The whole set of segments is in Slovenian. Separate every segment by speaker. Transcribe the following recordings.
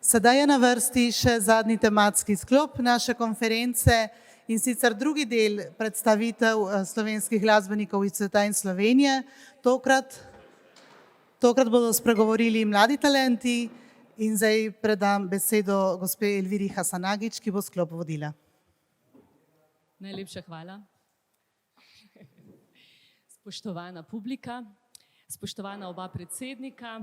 Speaker 1: Sedaj je na vrsti še zadnji tematski sklop naše konference in sicer drugi del predstavitev slovenskih glasbenikov iz sveta in Slovenije. Tokrat bodo spregovorili mladi talenti in zdaj predam besedo gospe Elviri Hasanagić, ki bo sklop vodila.
Speaker 2: Najlepša hvala. Spoštovana publika, spoštovana oba predsednika,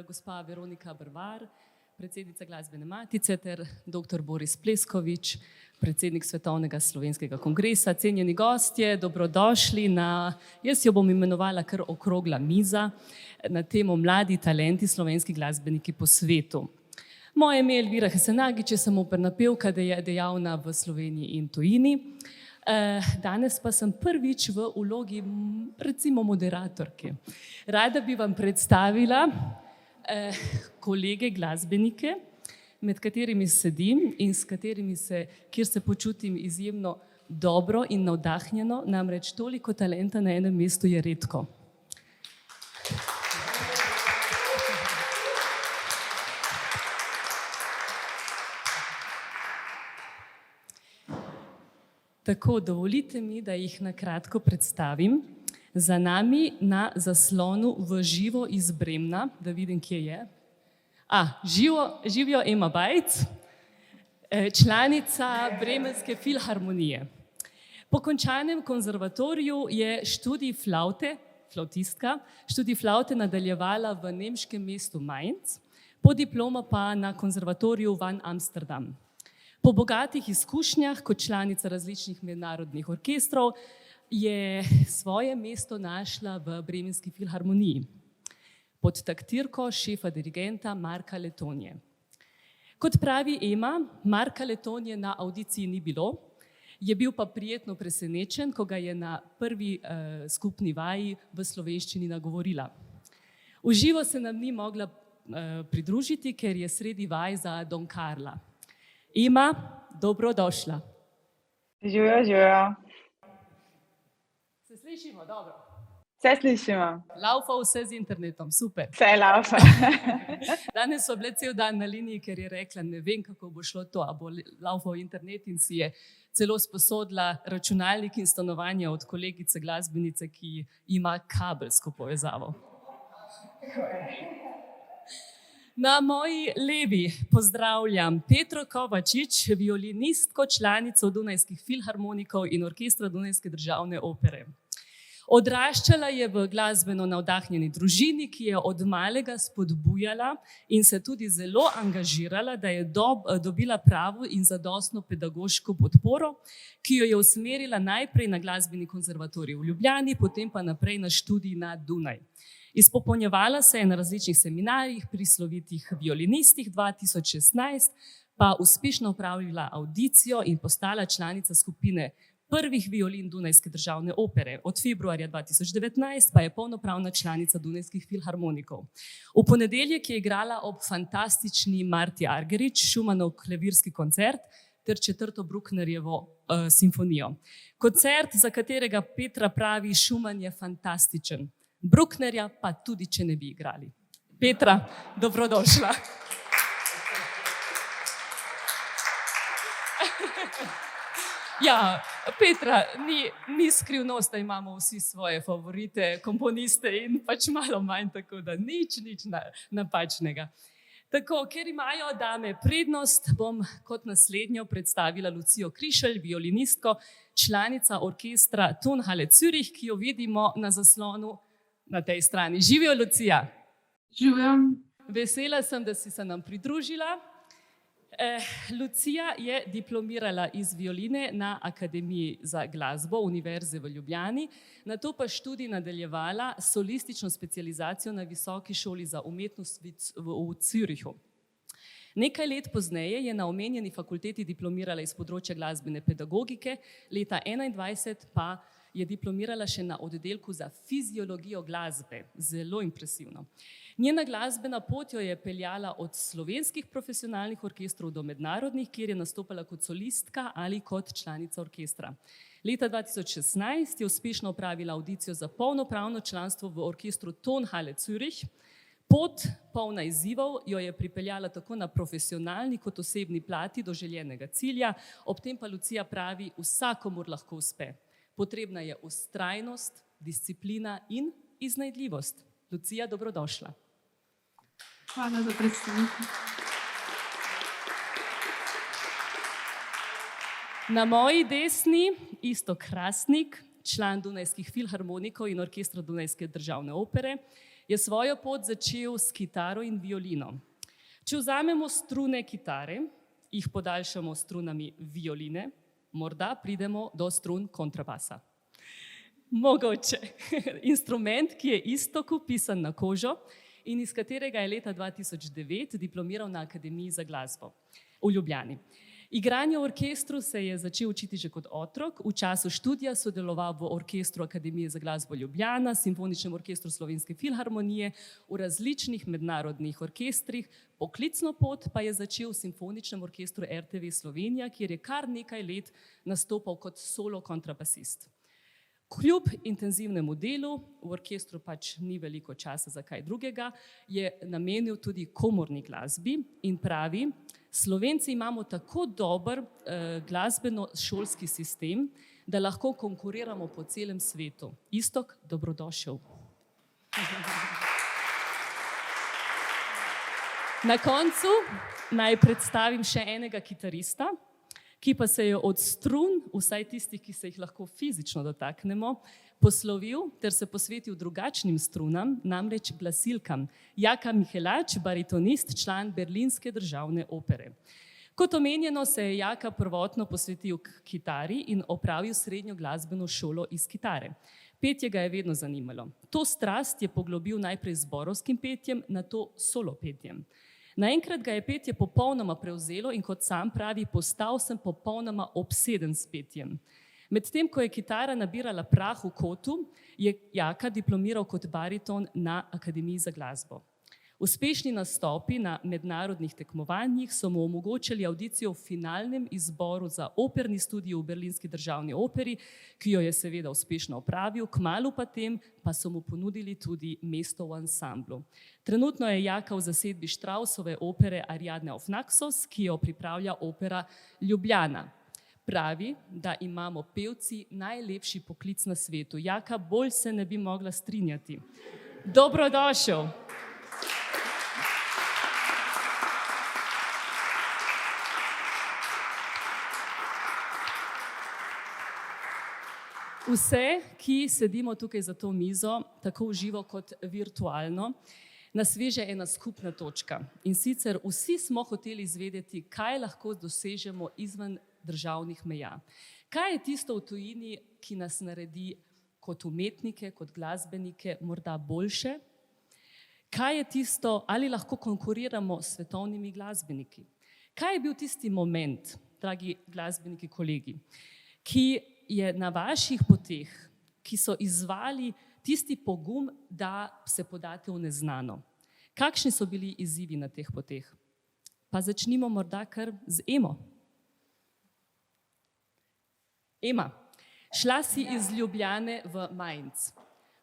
Speaker 2: gospa Veronika Brvar, predsednica Glasbene matice ter dr. Boris Pleskovič, predsednik Svetovnega slovenskega kongresa. Cenjeni gostje, dobrodošli na, jaz jo bom imenovala kar okrogla miza, na temo Mladi talenti slovenski glasbeniki po svetu. Moje ime je Elvira Hasanagić, sem operna pevka, dejavna v Sloveniji in tujini. Danes pa sem prvič v vlogi, recimo, moderatorke. Rada bi vam predstavila kolege glasbenike, med katerimi sedim in s katerimi kjer se počutim izjemno dobro in navdahnjeno, namreč toliko talenta na enem mestu je redko. Tako, dovolite mi, da jih na kratko predstavim. Za nami na zaslonu v živo iz Bremna, da vidim, kje je. Živijo Ema Bajc, članica Bremenske filharmonije. Po končanem konzervatoriju je študij flavtistka, študij flavte nadaljevala v nemškem mestu Mainz, po diploma pa na konzervatoriju van Amsterdam. Po bogatih izkušnjah kot članica različnih mednarodnih orkestrov je svoje mesto našla v Bremenski filharmoniji pod taktirko šefa dirigenta Marka Letonje. Kot pravi Ema, Marka Letonje na avdiciji ni bilo, je bil pa prijetno presenečen, ko ga je na prvi skupni vaji v slovenščini nagovorila. V živo se nam ni mogla pridružiti, ker je sredi vaj za Don Carla. Ema, dobrodošla.
Speaker 3: Živijo.
Speaker 2: Se slišimo dobro?
Speaker 3: Vse slišimo.
Speaker 2: Laufa vse z internetom, super.
Speaker 3: Vse laufa.
Speaker 2: Danes so bile cel dan na liniji, ker je rekla, ne vem, kako bo šlo to, a bo laufal internet, in si je celo sposodila računalnik in stanovanje od kolegice glasbenice, ki ima kabelsko povezavo. Na moji levi pozdravljam Petro Kovačič, violinistko, članico Dunajskih filharmonikov in orkestra Dunajske državne opere. Odraščala je v glasbeno navdahnjeni družini, ki je od malega spodbujala in se tudi zelo angažirala, da je dobila pravo in zadostno pedagoško podporo, ki jo je usmerila najprej na glasbeni konzervatorij v Ljubljani, potem pa naprej na študij na Dunaj. Izpopolnjevala se je na različnih seminarjih pri slovitih violinistih, 2016 pa uspešno opravila avdicijo in postala članica skupine prvih violin Dunajske državne opere. Od februarja 2019 pa je polnopravna članica Dunajskih filharmonikov. V ponedeljek je igrala ob fantastični Marti Argerich Schumannov klavirski koncert ter 4. Brucknerjevo simfonijo. Koncert, za katerega Petra pravi, Schumann je fantastičen. Brucknerja pa tudi, če ne bi igrali. Petra, dobrodošla. Ja, Petra, ni skrivnost, da imamo vsi svoje favorite, komponiste in pač malo manj, tako da nič napačnega. Tako, ker imajo dame prednost, bom kot naslednjo predstavila Lucijo Krišelj, violinistko, članica orkestra Tonhalle Zürich, ki jo vidimo na zaslonu na tej strani. Živijo, Lucija.
Speaker 3: Živim.
Speaker 2: Vesela sem, da si se nam pridružila. Lucija je diplomirala iz violine na Akademiji za glasbo Univerze v Ljubljani, nato pa študij nadaljevala solistično specializacijo na Visoki šoli za umetnost v Zürichu. Nekaj let pozneje je na omenjeni fakulteti diplomirala iz področja glasbene pedagogike, leta 2021 pa je diplomirala še na oddelku za fiziologijo glasbe. Zelo impresivno. Njena glasbena pot jo je peljala od slovenskih profesionalnih orkestrov do mednarodnih, kjer je nastopala kot solistka ali kot članica orkestra. Leta 2016 je uspešno opravila avdicijo za polnopravno članstvo v orkestru Tonhalle Zürich, Pot, polna izzivov, jo je pripeljala tako na profesionalni kot osebni plati do željenega cilja, ob tem pa Lucija pravi, vsakomur lahko uspe. Potrebna je vztrajnost, disciplina in iznajdljivost. Lucija, dobrodošla.
Speaker 3: Hvala za predstavitev.
Speaker 2: Na moji desni Iztok Hrastnik, član Dunajskih filharmonikov in orkestra Dunajske državne opere, je svojo pot začel s kitaro in violino. Če vzamemo strune kitare, jih podaljšamo s strunami violine, morda pridemo do strun kontrabasa. Mogoče. Instrument, ki je Iztoku pisan na kožo in iz katerega je leta 2009 diplomiral na Akademiji za glasbo v Ljubljani. Igranje v orkestru se je začel učiti že kot otrok, v času študija sodeloval v orkestru Akademije za glasbo Ljubljana, Simfoničnem orkestru Slovenske filharmonije, v različnih mednarodnih orkestrih, poklicno pot pa je začel v Simfoničnem orkestru RTV Slovenija, kjer je kar nekaj let nastopal kot solo kontrabasist. Kljub intenzivnemu delu, v orkestru pač ni veliko časa za kaj drugega, je namenil tudi komorni glasbi in pravi, Slovenci imamo tako dober glasbeno-šolski sistem, da lahko konkuriramo po celem svetu. Iztok, dobrodošel. Na koncu naj predstavim še enega kitarista, ki pa se je od strun, vsaj tistih, ki se jih lahko fizično dotaknemo, poslovil ter se posvetil drugačnim strunam, namreč glasilkam. Jaka Mihelač, baritonist, član Berlinske državne opere. Kot omenjeno, se je Jaka prvotno posvetil kitari in opravil srednjo glasbeno šolo iz kitare. Petje ga je vedno zanimalo. To strast je poglobil najprej z zborovskim petjem, nato solo petjem. Naenkrat ga je petje popolnoma prevzelo in kot sam pravi, postal sem popolnoma obseden s petjem. Medtem, ko je kitara nabirala prah v kotu, je Jaka diplomiral kot bariton na Akademiji za glasbo. Uspešni nastopi na mednarodnih tekmovanjih so mu omogočili avdicijo v finalnem izboru za operni studij v Berlinski državni operi, ki jo je seveda uspešno opravil, kmalu pa tem pa so mu ponudili tudi mesto v ansamblu. Trenutno je Jaka v zasedbi Straussove opere Ariadne auf Naxos, ki jo pripravlja opera Ljubljana. Pravi, da imamo pevci najlepši poklic na svetu. Jaka, bolj se ne bi mogla strinjati. Dobrodošel. Vse, ki sedimo tukaj za to mizo, tako v živo kot virtualno, nas veže ena skupna točka. In sicer vsi smo hoteli izvedeti, kaj lahko dosežemo izven državnih meja. Kaj je tisto v tujini, ki nas naredi kot umetnike, kot glasbenike morda boljše? Kaj je tisto, ali lahko konkuriramo s svetovnimi glasbeniki? Kaj je bil tisti moment, dragi glasbeniki kolegi, ki je na vaših poteh, ki so izzvali tisti pogum, da se podate v neznano? Kakšni so bili izzivi na teh poteh? Pa začnimo morda kar z Emo. Ema, šla si iz Ljubljane v Mainz.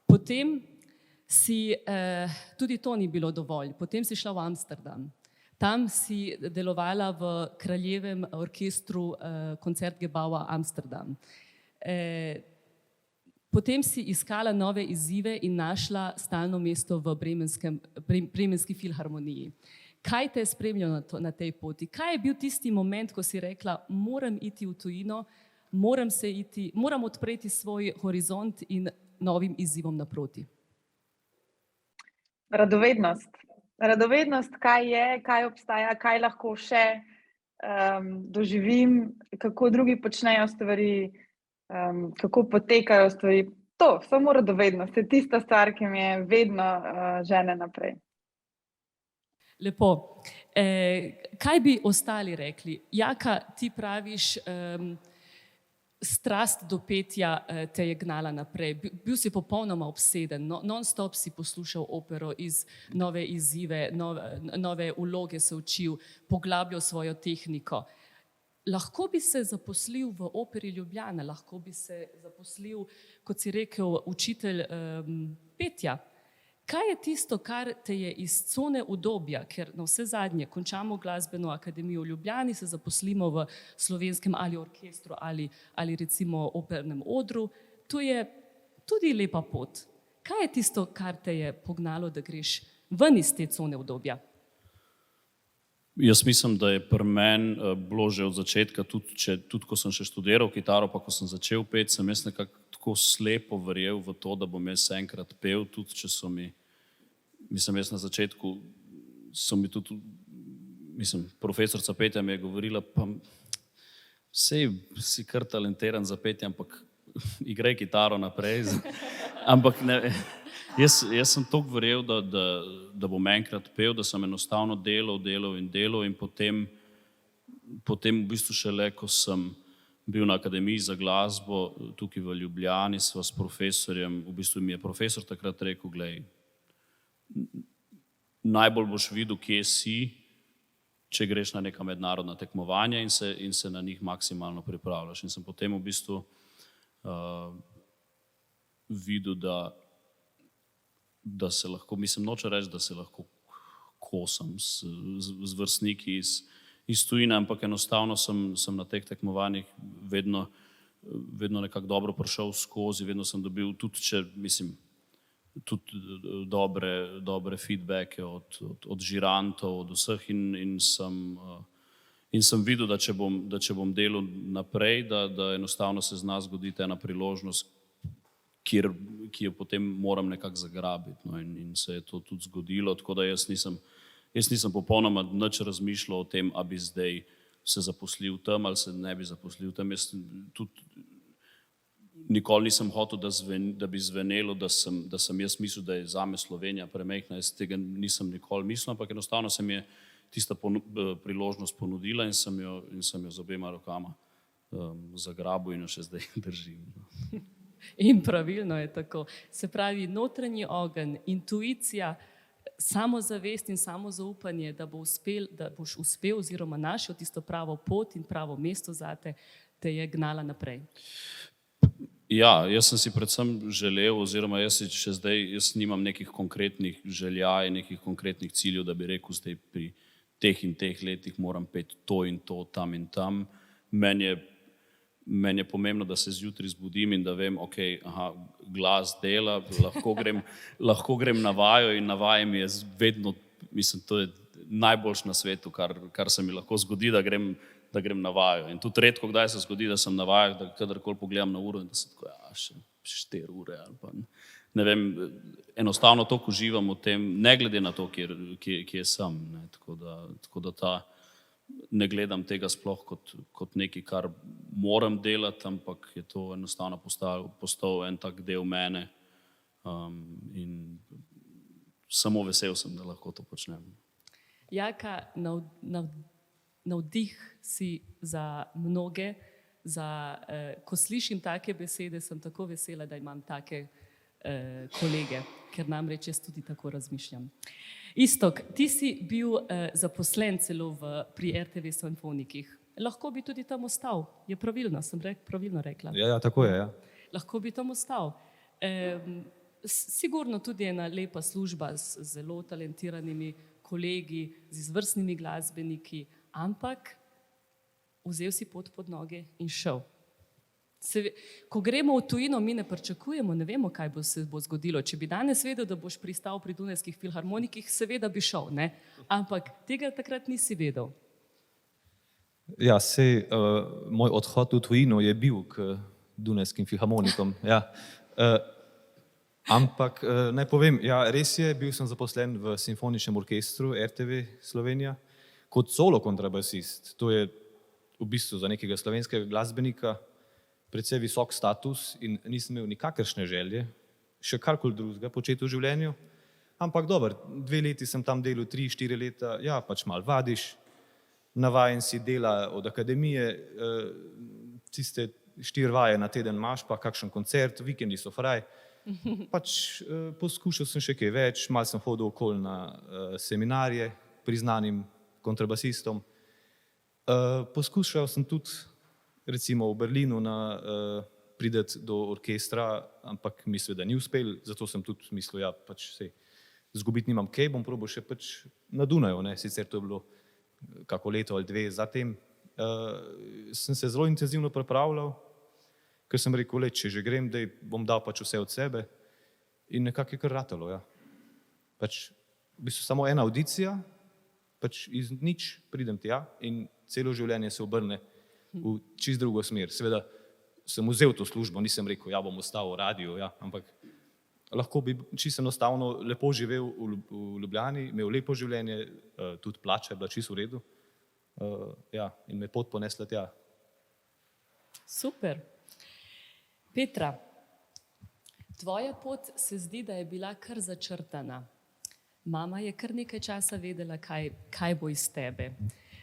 Speaker 2: Potem si, tudi to ni bilo dovolj, potem si šla v Amsterdam. Tam si delovala v kraljevem orkestru Koncertgebaua Amsterdam. Potem si iskala nove izzive in našla stalno mesto v Bremenski filharmoniji. Kaj te je spremljalo na tej poti? Kaj je bil tisti moment, ko si rekla, moram iti v tujino, moram odpreti svoj horizont in novim izzivom naproti?
Speaker 3: Radovednost. Radovednost, kaj je, kaj obstaja, kaj lahko še doživim, kako drugi počnejo stvari, kako potekajo stvari. To, samo radovednost je tista stvar, ki me vedno žene naprej.
Speaker 2: Lepo. Kaj bi ostali rekli? Jaka, ti praviš, strast do petja te je gnala naprej. Bil si popolnoma obseden, non-stop si poslušal opero, nove izzive, nove vloge se učil, poglabljal svojo tehniko. Lahko bi se zaposlil v operi Ljubljana, lahko bi se zaposlil, kot si rekel, učitelj petja. Kaj je tisto, kar te je iz cone udobja, ker na vse zadnje končamo glasbeno akademijo v Ljubljani, se zaposlimo v slovenskem ali orkestru ali recimo opernem odru, to je tudi lepa pot. Kaj je tisto, kar te je pognalo, da greš ven iz te cone udobja?
Speaker 4: Jaz mislim, da je pri meni bilo že od začetka, tudi ko sem še študiral kitaro, pa ko sem začel peti, sem jaz nekako tako slepo verjel v to, da bom jaz enkrat pel, tudi če so mi, jaz na začetku, profesorica petja mi je govorila, pa sej si kar talentiran za petje, ampak igraj kitaro naprej. Ampak ne, jaz sem toliko verjel, da bom enkrat pel, da sem enostavno delal in potem v bistvu šele, ko sem bil na Akademiji za glasbo tukaj v Ljubljani, sva s profesorjem, v bistvu mi je profesor takrat rekel, glej, najbolj boš videl, kje si, če greš na neka mednarodna tekmovanja in se na njih maksimalno pripravljaš. In sem potem v bistvu videl, da se lahko, noče reči, da se lahko kosam z vrstniki iz tujine, ampak enostavno sem na teh tekmovanjih vedno nekako dobro prišel skozi, vedno sem dobil tudi, tudi dobre feedbacke od žirantov, od vseh in sem videl, da če bom delal naprej, da enostavno se z nas zgodi ena priložnost, ki jo potem moram nekako zagrabiti. No, in se je to tudi zgodilo, tako da jaz nisem popolnoma nič razmišljal o tem, a bi zdaj se zaposlil tam ali se ne bi zaposlil tam. Jaz tudi nikoli nisem hotel, da bi zvenelo, da sem jaz mislil, da je zame Slovenija premajhna. Jaz tega nisem nikoli mislil, ampak enostavno se mi je tista priložnost ponudila in sem jo z obema rokama zagrabil in jo še zdaj držim.
Speaker 2: In pravilno je tako. Se pravi, notranji ogenj, intuicija, samozavest in samozaupanje, da boš uspel oziroma našel tisto pravo pot in pravo mesto zate, te je gnala naprej.
Speaker 4: Ja, jaz sem si predvsem želel, oziroma jaz nimam nekih konkretnih želja in nekih konkretnih ciljev, da bi rekel, zdaj pri teh in teh letih moram peti to in to, tam in tam. Meni je pomembno, da se zjutraj zbudim in da vem, ok, glas dela, lahko grem na vajo in na vaji mi je vedno, to je najboljše na svetu, kar se mi lahko zgodi, da grem na vajo. In tudi redko kdaj se zgodi, da sem na vajah, da kadarkoli pogledam na uro in da se tako, še 4 ure ali pa ne vem, enostavno toliko uživam v tem, ne glede na to, kje sem. Tako da ne gledam tega sploh kot nekaj, kar moram delati, ampak je to enostavno postal en tak del mene in samo vesel sem, da lahko to počnem.
Speaker 2: Jaka, navdih si za mnoge, ko slišim take besede, sem tako vesela, da imam take kolege, ker namreč jaz tudi tako razmišljam. Iztok, ti si bil zaposlen celo pri RTV Simfonikih. Lahko bi tudi tam ostal. Je pravilno, sem pravilno rekla?
Speaker 5: Ja, tako je, ja.
Speaker 2: Lahko bi tam ostal. Sigurno tudi ena lepa služba z zelo talentiranimi kolegi, z izvrstnimi glasbeniki, ampak vzel si pot pod noge in šel. Ko gremo v tujino, mi ne pričakujemo, ne vemo, kaj se bo zgodilo. Če bi danes vedel, da boš pristal pri Dunajskih filharmonikih, seveda bi šel, ne? Ampak tega takrat nisi vedel.
Speaker 5: Ja, moj odhod v tujino je bil k Dunajskim filharmonikom. Ja. Ampak naj povem, ja, res je, bil sem zaposlen v simfoničnem orkestru RTV Slovenija kot solo kontrabasist. To je v bistvu za nekega slovenskega glasbenika predvsej visok status in nisem imel nikakršne želje, še karkoli drugega početi v življenju. Ampak dobro, 2 leti sem tam delal, 3-4 leta, ja, pač malo vadiš, navajen si dela od akademije, tiste 4 vaje na teden imaš, pa kakšen koncert, vikendi so fraj. Pač poskušal sem še kaj več, malo sem hodil okoli na seminarje priznanim kontrabasistom. Poskušal sem tudi recimo v Berlinu prideti do orkestra, ampak mislim, da ni uspel, zato sem tudi mislil, ja, pač zgubiti nimam kaj, bom probal še pač na Dunaju, ne, sicer to je bilo kako leto ali dve zatem. Sem se zelo intenzivno pripravljal, ker sem rekel, če že grem, da bom dal pač vse od sebe in nekako je kar ratalo, ja. Pač v bistvu samo ena audicija, pač iz nič pridem tja in celo življenje se obrne v čist drugo smer. Seveda sem vzel to službo, nisem rekel, ja bom ostal v radiju, ja, ampak lahko bi čisto enostavno lepo živel v Ljubljani, imel lepo življenje, tudi plača je bila čisto v redu, ja, in me pot ponesla tja.
Speaker 2: Super. Petra, tvoja pot se zdi, da je bila kar začrtana. Mama je kar nekaj časa vedela, kaj bo iz tebe.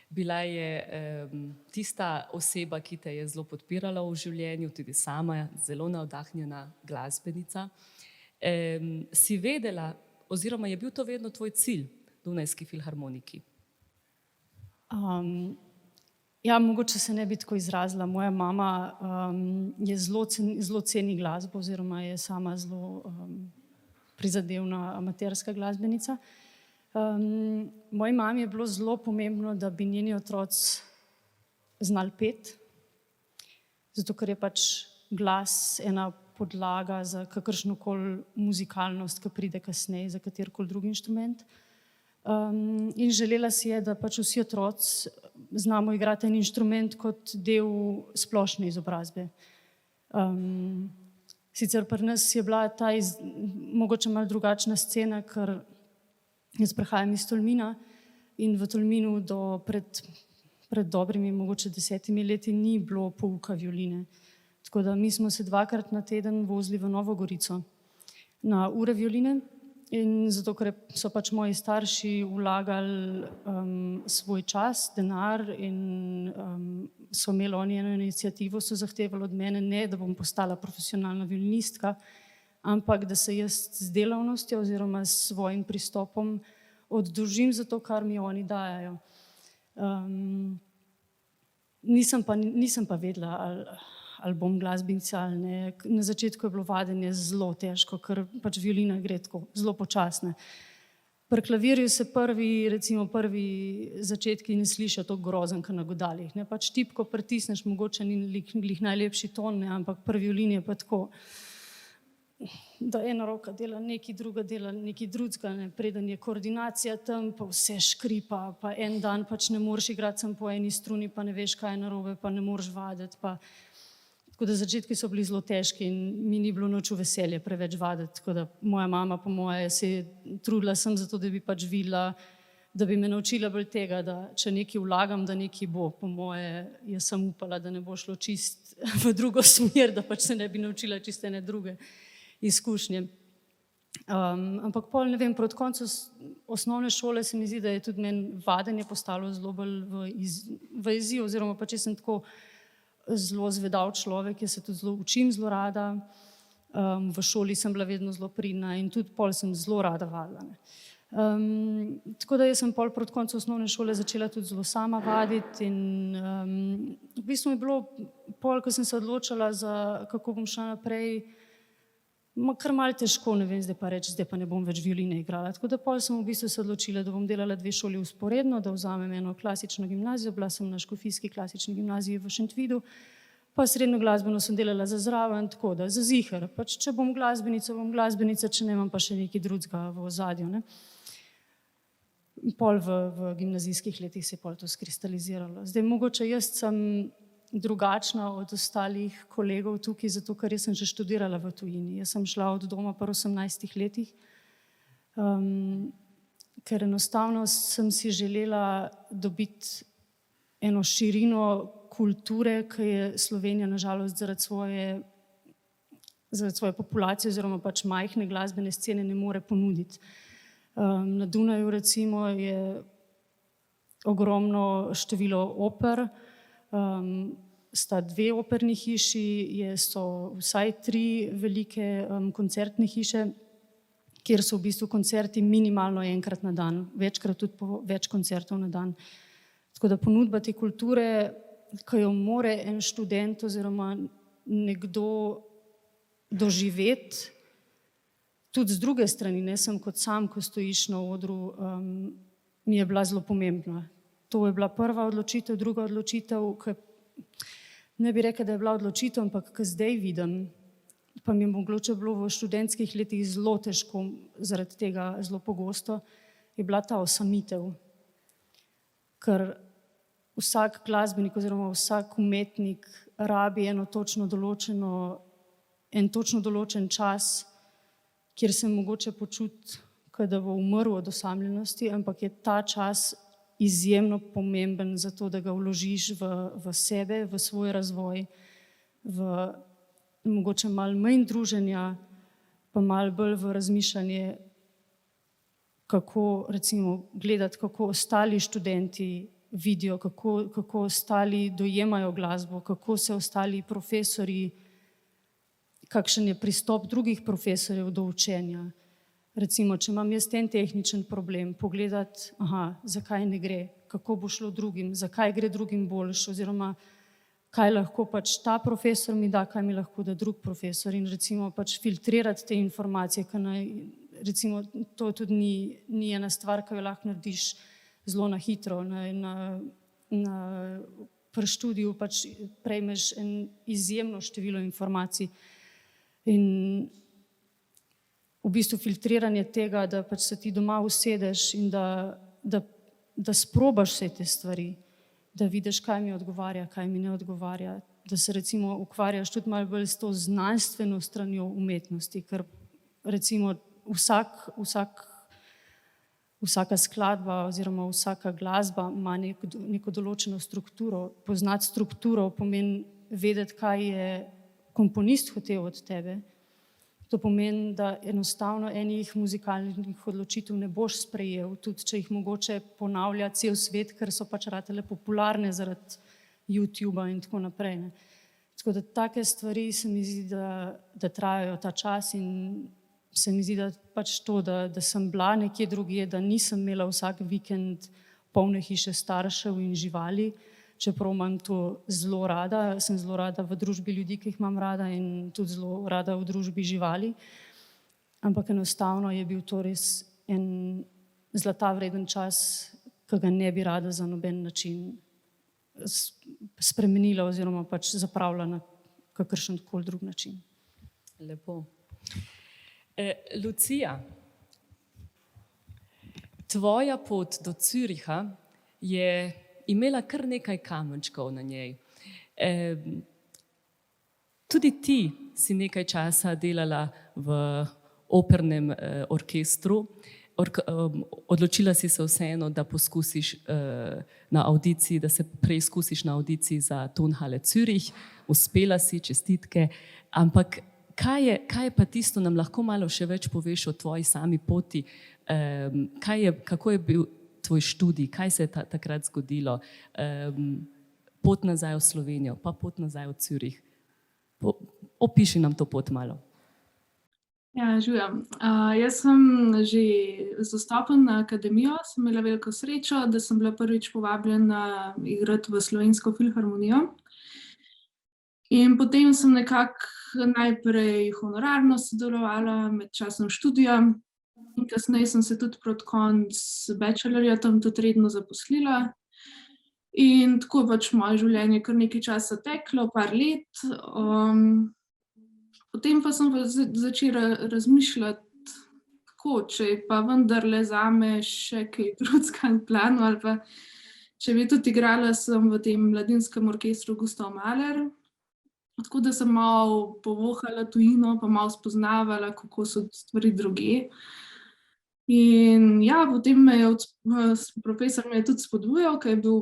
Speaker 2: Bila je tista oseba, ki te je zelo podpirala v življenju, tudi sama, zelo navdahnjena glasbenica. Si vedela, oziroma je bil to vedno tvoj cilj, Dunajski filharmoniki?
Speaker 6: Ja, mogoče se ne bi tako izrazila. Moja mama je zelo ceni glasbo, oziroma je sama zelo prizadevna amaterska glasbenica. Moji mami je bilo zelo pomembno, da bi njeni otroci znali peti, zato ker je pač glas ena podlaga za kakršnokoli muzikalnost, ki pride kasneje, za katerikoli drugi inštrument. In želela si je, da pač vsi otroci znamo igrati en inštrument kot del splošne izobrazbe. Sicer pri nas je bila ta mogoče malo drugačna scena, ker jaz prihajam iz Tolmina in v Tolminu pred dobrimi mogoče 10 leti ni bilo pouka violine. Tako da mi smo se 2-krat na teden vozili v Novo Gorico na ure violine in zato, ker so pač moji starši vlagali svoj čas, denar in so imeli oni eno iniciativo, so zahtevali od mene ne, da bom postala profesionalna violinistka, ampak da se jaz z delavnostjo oziroma s svojim pristopom oddolžim za to, kar mi oni dajajo. Nisem pa vedela, ali bom glasbenica ali ne. Na začetku je bilo vadenje zelo težko, ker pač violina gre tako zelo počasne. Pri klavirju se prvi začetki ne slišijo tako grozen, kot na godalih. Pač tipko pritisneš, mogoče ni glih najlepši ton, ne, ampak pri violini je pa tako, da ena roka dela nekaj, druga dela nekaj drugega, ne, preden je koordinacija tam, pa vse škripa, pa en dan pač ne moreš igrati samo po eni struni, pa ne veš, kaj je narobe, pa ne moreš vaditi. Tako da začetki so bili zelo težki in mi ni bilo nič v veselje preveč vaditi. Tako da moja mama po moje se je trudila sem zato, da bi pač videla, da bi me naučila bolj tega, da če nekaj vlagam, da nekaj bo. Po moje jaz sem upala, da ne bo šlo čist v drugo smer, da pač se ne bi naučila čiste ene druge izkušnje. Ampak pol, ne vem, proti koncu osnovne šole se mi zdi, da je tudi meni vadenje postalo zelo bolj v izziv, oziroma pač jaz sem tako zelo zvedav človek, jaz se tudi zelo učim zelo rada, v šoli sem bila vedno zelo pridna in tudi pol sem zelo rada vadila. Tako da jaz sem pol proti koncu osnovne šole začela tudi zelo sama vaditi in v bistvu mi je bilo pol, ko sem se odločala za kako bom šla naprej, kar malo težko, ne vem, zdaj pa reči, zdaj pa ne bom več violine igrala. Tako da pol sem v bistvu se odločila, da bom delala 2 šoli vzporedno, da vzamem eno klasično gimnazijo, bila sem na Škofijski klasični gimnaziji v Šentvidu, pa srednjo glasbeno sem delala za zraven, tako da za ziher. Pač če bom glasbenica, če ne imam pa še nekaj drugega v ozadju, ne. Pol v gimnazijskih letih se je pol to skristaliziralo. Zdaj mogoče jaz sem drugačna od ostalih kolegov tukaj, zato ker jaz sem že študirala v tujini. Jaz sem šla od doma pri 18 letih, ker enostavno sem si želela dobiti eno širino kulture, ki je Slovenija nažalost zaradi svoje populacije oziroma pač majhne glasbene scene ne more ponuditi. Na Dunaju recimo je ogromno število oper, sta 2 operni hiši, so vsaj 3 velike koncertne hiše, kjer so v bistvu koncerti minimalno enkrat na dan, večkrat tudi po več koncertov na dan. Tako da ponudba te kulture, ki jo more en študent oziroma nekdo doživeti, tudi z druge strani, ne sem kot sam, ko stojiš na odru, mi je bila zelo pomembna. To je bila prva odločitev, druga odločitev, ne bi rekla, da je bila odločitev, ampak ko zdaj vidim, pa mi je mogoče bilo v študentskih letih zelo težko, zaradi tega zelo pogosto, je bila ta osamitev. Ker vsak glasbenik oziroma vsak umetnik rabi en točno določen čas, kjer se mogoče počuti, da bo umrl od osamljenosti, ampak je ta čas izjemno pomemben za to, da ga vložiš v sebe, v svoj razvoj, v mogoče malo manj druženja, pa malo bolj v razmišljanje, kako recimo gledati, kako ostali študenti vidijo, kako ostali dojemajo glasbo, kako se ostali profesorji, kakšen je pristop drugih profesorjev do učenja. Recimo, če imam jaz en tehničen problem, pogledati, zakaj ne gre, kako bo šlo drugim, zakaj gre drugim boljš, oziroma kaj lahko pač ta profesor mi da, kaj mi lahko da drug profesor, in recimo pač filtrirati te informacije, recimo to tudi ni ena stvar, ki jo lahko narediš zelo na hitro. Pri študiju pač prejmeš en izjemno število informacij in v bistvu filtriranje tega, da pač se ti doma usedeš in da sprobaš vse te stvari, da vidiš, kaj mi odgovarja, kaj mi ne odgovarja, da se recimo ukvarjaš tudi malo bolj s to znanstveno stranjo umetnosti, ker recimo vsaka skladba oziroma vsaka glasba ima neko določeno strukturo. Poznati strukturo pomeni vedeti, kaj je komponist hotel od tebe. To pomeni, da enostavno enih muzikalnih odločitev ne boš sprejel, tudi če jih mogoče ponavlja cel svet, ker so pač ratele popularne zaradi YouTuba in tako naprej. Tako da take stvari se mi zdi, da trajajo ta čas, in se mi zdi, da pač to, da sem bila nekje drugje, da nisem imela vsak vikend polne hiše staršev in živali, čeprav imam to zelo rada, sem zelo rada v družbi ljudi, ki jih imam rada, in tudi zelo rada v družbi živali. Ampak enostavno je bil to res en zlata vreden čas, ki ga ne bi rada za noben način spremenila oziroma pač zapravila na kakršenkoli drug način.
Speaker 2: Lepo. Lucija, tvoja pot do Züricha je imela kar nekaj kamenčkov na njej. Tudi ti si nekaj časa delala v opernem orkestru. Odločila si se vseeno, da poskusiš na audiciji, da se preizkusiš na audiciji za Tonhalle Zürich. Uspela si, čestitke. Ampak kaj je pa tisto, nam lahko malo še več poveš o tvoji sami poti? Kako je bil tvoj študij, kaj se je takrat zgodilo, pot nazaj v Slovenijo, pa pot nazaj v Zürich. Opiši nam to pot malo.
Speaker 7: Ja, živim. Jaz sem že z vstopom na akademijo, sem imela veliko srečo, da sem bila prvič povabljena igrati v Slovensko filharmonijo. In potem sem nekako najprej honorarno sodelovala med časom študija, in kasneje sem se tudi proti koncu bachelorja tam tudi redno zaposlila. In tako pač moje življenje kar nekaj časa teklo, par let. Potem pa sem začela razmišljati, kako, če je pa vendarle zame še kaj drugega na planu, ali pa če bi tudi igrala sem v tem mladinskem orkestru Gustav Mahler. Tako da sem malo povohala tujino, pa malo spoznavala, kako so stvari drugje. In ja, potem profesor me je tudi spodbujal, ker je bil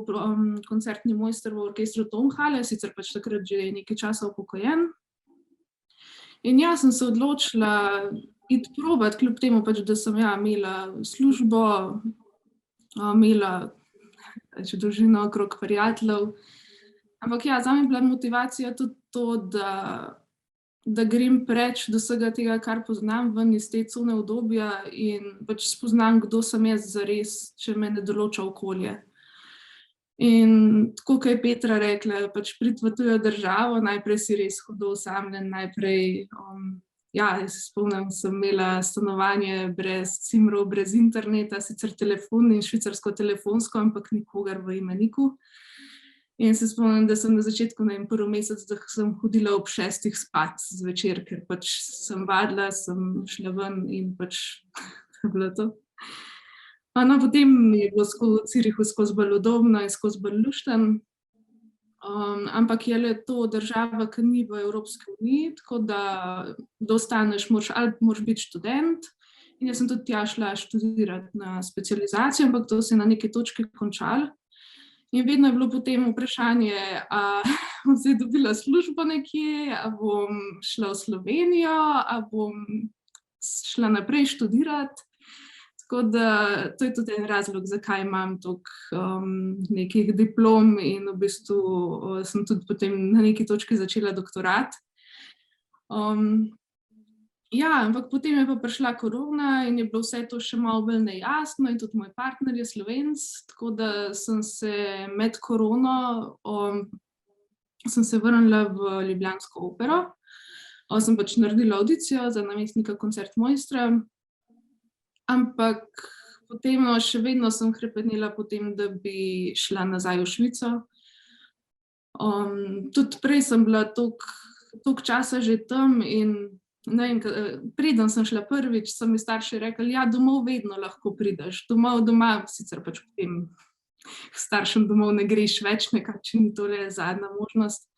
Speaker 7: koncertni mojster v orkestru Tonhalle, sicer pač takrat že nekaj časa upokojen. In ja, sem se odločila iti probati, kljub temu pač, da sem imela službo, imela družino okrog prijateljev. Ampak ja, zame je bila motivacija tudi to, da grem preč do vsega tega, kar poznam, ven iz te cone udobja, in pač spoznam, kdo sem jaz zares, če me ne določa okolje. In tako, kot je Petra rekla, pač priti v tujo državo, najprej si res hudo osamljen, najprej ja, jaz se spomnim, sem imela stanovanje brez cimrov, brez interneta, sicer telefon in švicarsko telefonsko, ampak nikogar v imeniku. In se spomnim, da sem na začetku, ne vem, prvi mesec, da sem hodila ob 6 spat zvečer, ker pač sem vadila, sem šla ven in pač to je bilo to. No, potem je bilo v Zürichu skozi bolj udobno in skozi bolj luštno. Ampak je le to država, ki ni v Evropski uniji, tako da ostaneš, moraš biti študent. In jaz sem tudi tja šla študirati na specializacijo, ampak to se je na neki točki končalo. In vedno je bilo potem vprašanje, a bom zdaj dobila službo nekje, a bom šla v Slovenijo, a bom šla naprej študirati. Tako da to je tudi en razlog, zakaj imam toliko nekih diplom in v bistvu sem tudi potem na neki točki začela doktorat. Ja, ampak potem je pa prišla korona in je bilo vse to še malo bolj nejasno in tudi moj partner je Slovenec, tako da sem se med korono sem se vrnila v ljubljansko opero. Sem pač naredila audicijo za namestnika koncertmojstra. Ampak potem še vedno sem hrepenela potem, da bi šla nazaj v Švico. Tudi prej sem bila toliko časa že tam in ne vem, preden sem šla prvič, so mi starši rekli, ja, domov vedno lahko prideš. Doma sicer pač potem k staršem domov ne greš več, nekaj, če ni tole zadnja možnost.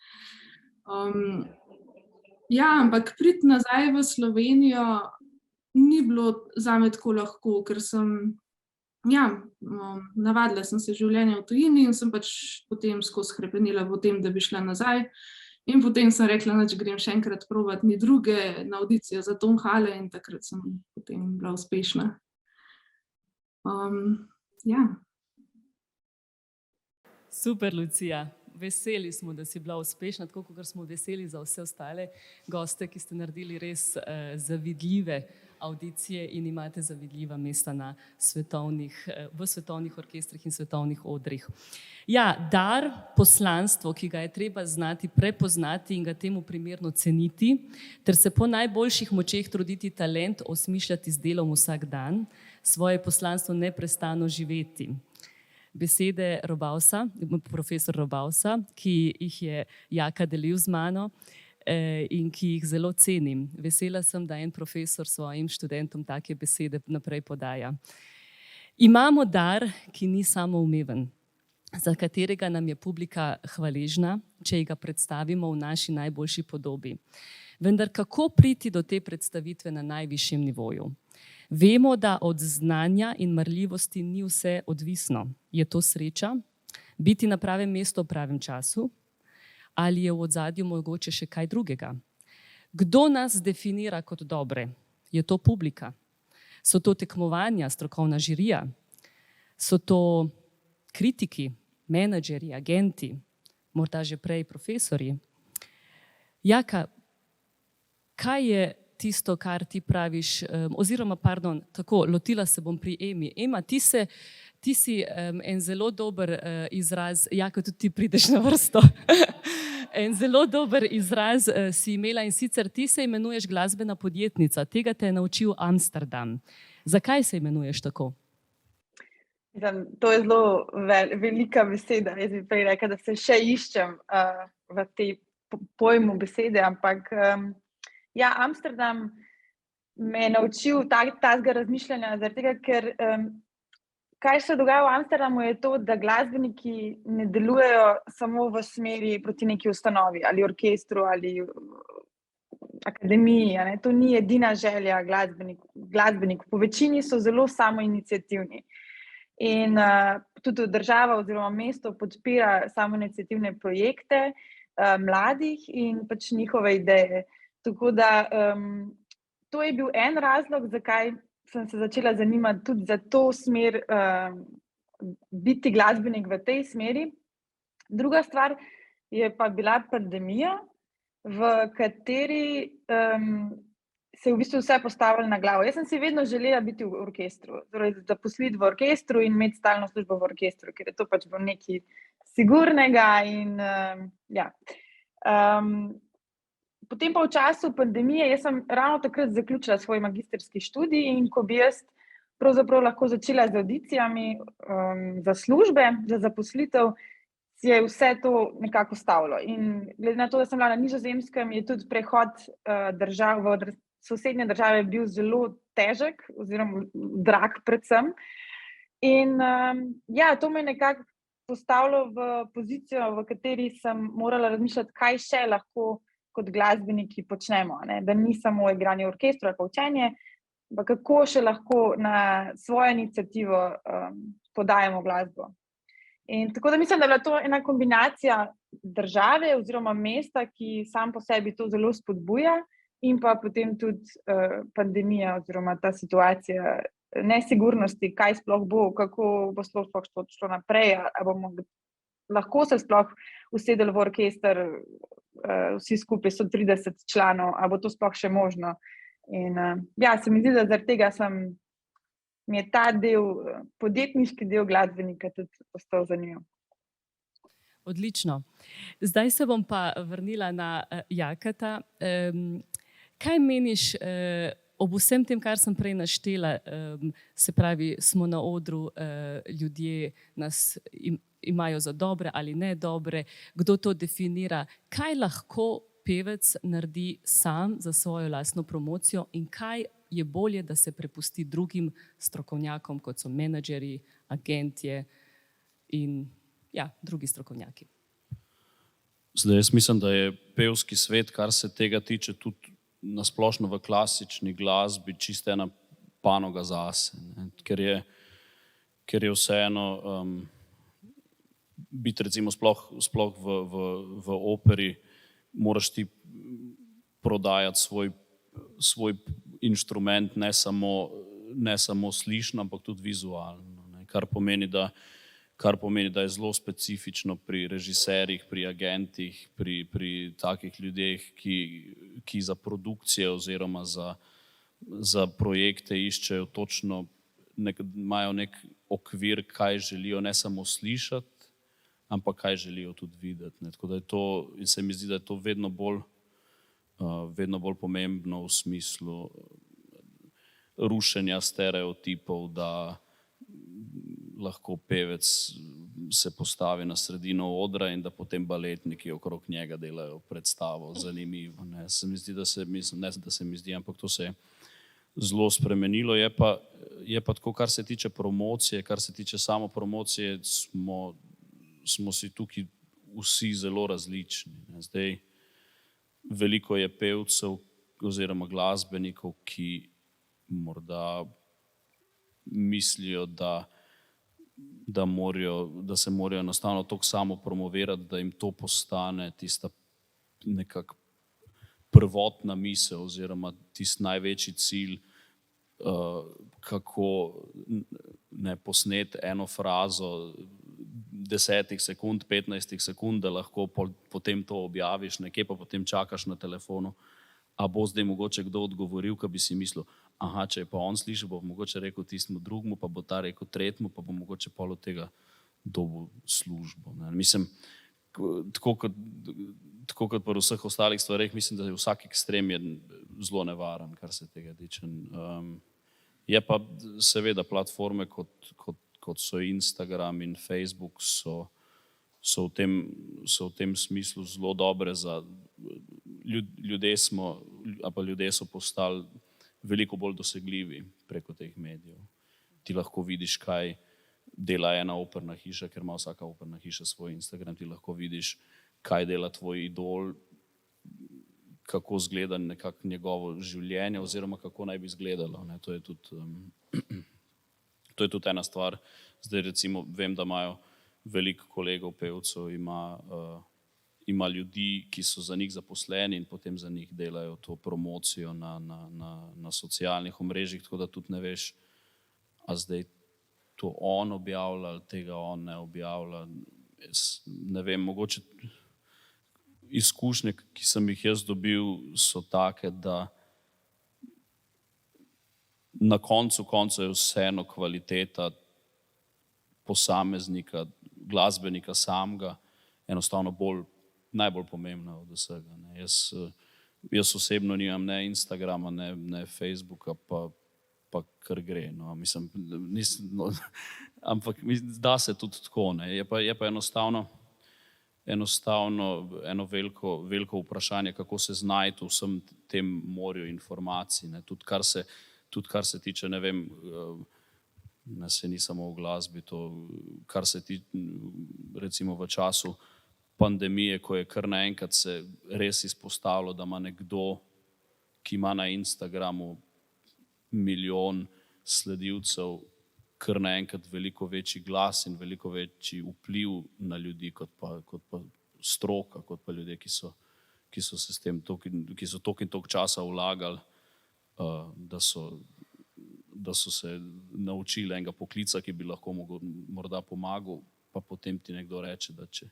Speaker 7: Ja, ampak priti nazaj v Slovenijo ni bilo zame tako lahko, ker sem, ja, navadila sem se življenja v tujini in sem pač potem skozi hrepenela v tem, da bi šla nazaj. In potem sem rekla, da grem še enkrat probati mi druge na audicijo za Tonhalle in takrat sem potem bila uspešna. Ja.
Speaker 2: Super, Lucija. Veseli smo, da si bila uspešna, tako kot smo veseli za vse ostale goste, ki ste naredili res zavidljive audicije in imate zavidljiva mesta v svetovnih orkestrih in svetovnih odrih. Ja, dar, poslanstvo, ki ga je treba znati prepoznati in ga temu primerno ceniti, ter se po najboljših močeh truditi talent osmišljati z delom vsak dan, svoje poslanstvo neprestano živeti. Besede Robausa, profesor Robausa, ki jih je Jaka delil z mano in ki jih zelo cenim. Vesela sem, da en profesor svojim študentom take besede naprej podaja. Imamo dar, ki ni samoumeven, za katerega nam je publika hvaležna, če ga predstavimo v naši najboljši podobi. Vendar kako priti do te predstavitve na najvišjem nivoju? Vemo, da od znanja in marljivosti ni vse odvisno. Je to sreča? Biti na pravem mestu v pravem času? Ali je v ozadju mogoče še kaj drugega? Kdo nas definira kot dobre? Je to publika? So to tekmovanja, strokovna žirija? So to kritiki, menedžerji, agenti, morda že prej profesorji? Jaka, kaj je tisto, kar ti praviš, oziroma, pardon, tako, lotila se bom pri Emi. Ema, ti si en zelo dober izraz, Jaka, tudi ti prideš na vrsto, en zelo dober izraz si imela in sicer ti se imenuješ glasbena podjetnica, tega te je naučil Amsterdam. Zakaj se imenuješ tako?
Speaker 3: To je zelo velika beseda, jaz bi prej rekla, da se še iščem v tej pojmu besede, ampak ja, Amsterdam me je naučil takega razmišljanja, zaradi tega, ker kaj se dogaja v Amsterdamu je to, da glasbeniki ne delujejo samo v smeri proti neki ustanovi ali orkestru ali akademiji. Ne? To ni edina želja glasbenikov. Po večini so zelo samoiniciativni. In tudi država oziroma mesto podpira samoiniciativne projekte mladih in pač njihove ideje. Tako da to je bil en razlog, zakaj sem se začela zanimati tudi za to smer, biti glasbenik v tej smeri. Druga stvar je pa bila pandemija, v kateri se je v bistvu vse postavilo na glavo. Jaz sem si vedno želela biti v orkestru, torej zaposliti v orkestru in imeti stalno službo v orkestru, ker je to pač bilo nekaj sigurnega in ja. Potem pa v času pandemije, jaz sem ravno takrat zaključila svoj magistrski študij in ko bi jaz pravzaprav lahko začela z avdicijami za službe, za zaposlitev, je vse to nekako ustavilo. In glede na to, da sem bila na Nizozemskem, je tudi prehod držav v sosednje države bil zelo težek oziroma drag predvsem. In ja, to me je nekako postavilo v pozicijo, v kateri sem morala razmišljati, kaj še lahko kot glasbeniki počnemo, ne? Da ni samo igranje v orkestru ali pa učenje, pa kako še lahko na svojo iniciativo podajamo glasbo. In tako da mislim, da je bila to ena kombinacija države oziroma mesta, ki sam po sebi to zelo spodbuja, in pa potem tudi pandemija oziroma ta situacija nesigurnosti, kaj sploh bo, kako bo sploh šlo naprej, ali bomo lahko se sploh usedeli v orkester, vsi skupaj 130 članov, ali bo to sploh še možno. In ja, se mi zdi, da zaradi tega mi je ta del, podjetniški del glasbenika tudi postal zanimiv.
Speaker 2: Odlično. Zdaj se bom pa vrnila na Jakata. Kaj meniš ob vsem tem, kar sem prej naštela, se pravi, smo na odru, ljudje nas imajo za dobre ali ne dobre, kdo to definira, kaj lahko pevec naredi sam za svojo lastno promocijo in kaj je bolje, da se prepusti drugim strokovnjakom, kot so menedžerji, agentje in ja, drugi strokovnjaki.
Speaker 4: Zdaj, jaz mislim, da je pevski svet, kar se tega tiče, tudi nasplošno v klasični glasbi čisto ena panoga zase, ne? Ker je vseeno biti recimo sploh v operi, moraš ti prodajati svoj inštrument ne samo slišno, ampak tudi vizualno, ne? Kar pomeni, da je zelo specifično pri režiserjih, pri agentih, pri takih ljudeh, ki za produkcije oziroma za projekte iščejo točno, imajo nek okvir, kaj želijo ne samo slišati, ampak kaj želijo tudi videti, ne? Tako da je to, in se mi zdi, da je to vedno bolj pomembno v smislu rušenja stereotipov, da lahko pevec se postavi na sredino odra in da potem baletniki okrog njega delajo predstavo zanimivo, ne? Se mi zdi, ampak to se je zelo spremenilo. Je pa tako, kar se tiče promocije, kar se tiče samopromocije, smo si tukaj vsi zelo različni, ne? Zdaj, veliko je pevcev oziroma glasbenikov, ki morda mislijo, da se morajo enostavno toliko samo promovirati, da jim to postane tista nekak prvotna misel oziroma tisti največji cilj, kako ne posneti eno frazo 10 sekund, 15 sekund, da lahko potem to objaviš, nekje pa potem čakaš na telefonu, a bo zdaj mogoče kdo odgovoril, ko bi si mislil, aha, če je pa on slišal, bo mogoče rekel tistemu drugemu, pa bo ta rekel tretjemu, pa bo mogoče pol od tega dobil službo, ne? Mislim, tako kot pri vseh ostalih stvareh, mislim, da je vsak ekstrem je zelo nevaren, kar se tega tiče. Je pa seveda platforme, kot so Instagram in Facebook, so v tem smislu zelo dobre za ljudje so postali veliko bolj dosegljivi preko teh medijev. Ti lahko vidiš, kaj dela ena operna hiša, ker ima vsaka operna hiša svoj Instagram, ti lahko vidiš, kaj dela tvoj idol, kako izgleda nekako njegovo življenje oziroma kako naj bi izgledalo, ne? To je tudi ena stvar. Zdaj recimo vem, da imajo veliko kolegov pevcev, ima ljudi, ki so za njih zaposleni in potem za njih delajo to promocijo na socialnih omrežjih, tako da tudi ne veš, a zdaj to on objavlja ali tega on ne objavlja. Ne vem, mogoče izkušnje, ki sem jih jaz dobil, so take, da na koncu je vseeno kvaliteta posameznika, glasbenika samega enostavno najbolj pomembna od vsega, ne? Jaz Jaz osebno nimam ne Instagrama, ne Facebooka, pa kar gre. No. Mislim, ampak da se tudi tako. Ne. Je pa enostavno eno veliko vprašanje, kako se znajti v vsem tem morju informacij. Ne. Tudi kar se tiče, ne vem, ne se ni samo v glasbi, to, kar se tiče recimo v času pandemije, ko je kar naenkrat se res izpostavilo, da ima nekdo, ki ima na Instagramu 1 milijon sledilcev, kar naenkrat veliko večji glas in veliko večji vpliv na ljudi, kot pa stroka, kot pa ljudje, ki so se s tem ki so toliko in toliko časa vlagali, da so se naučili enega poklica, ki bi lahko morda pomagal, pa potem ti nekdo reče, da če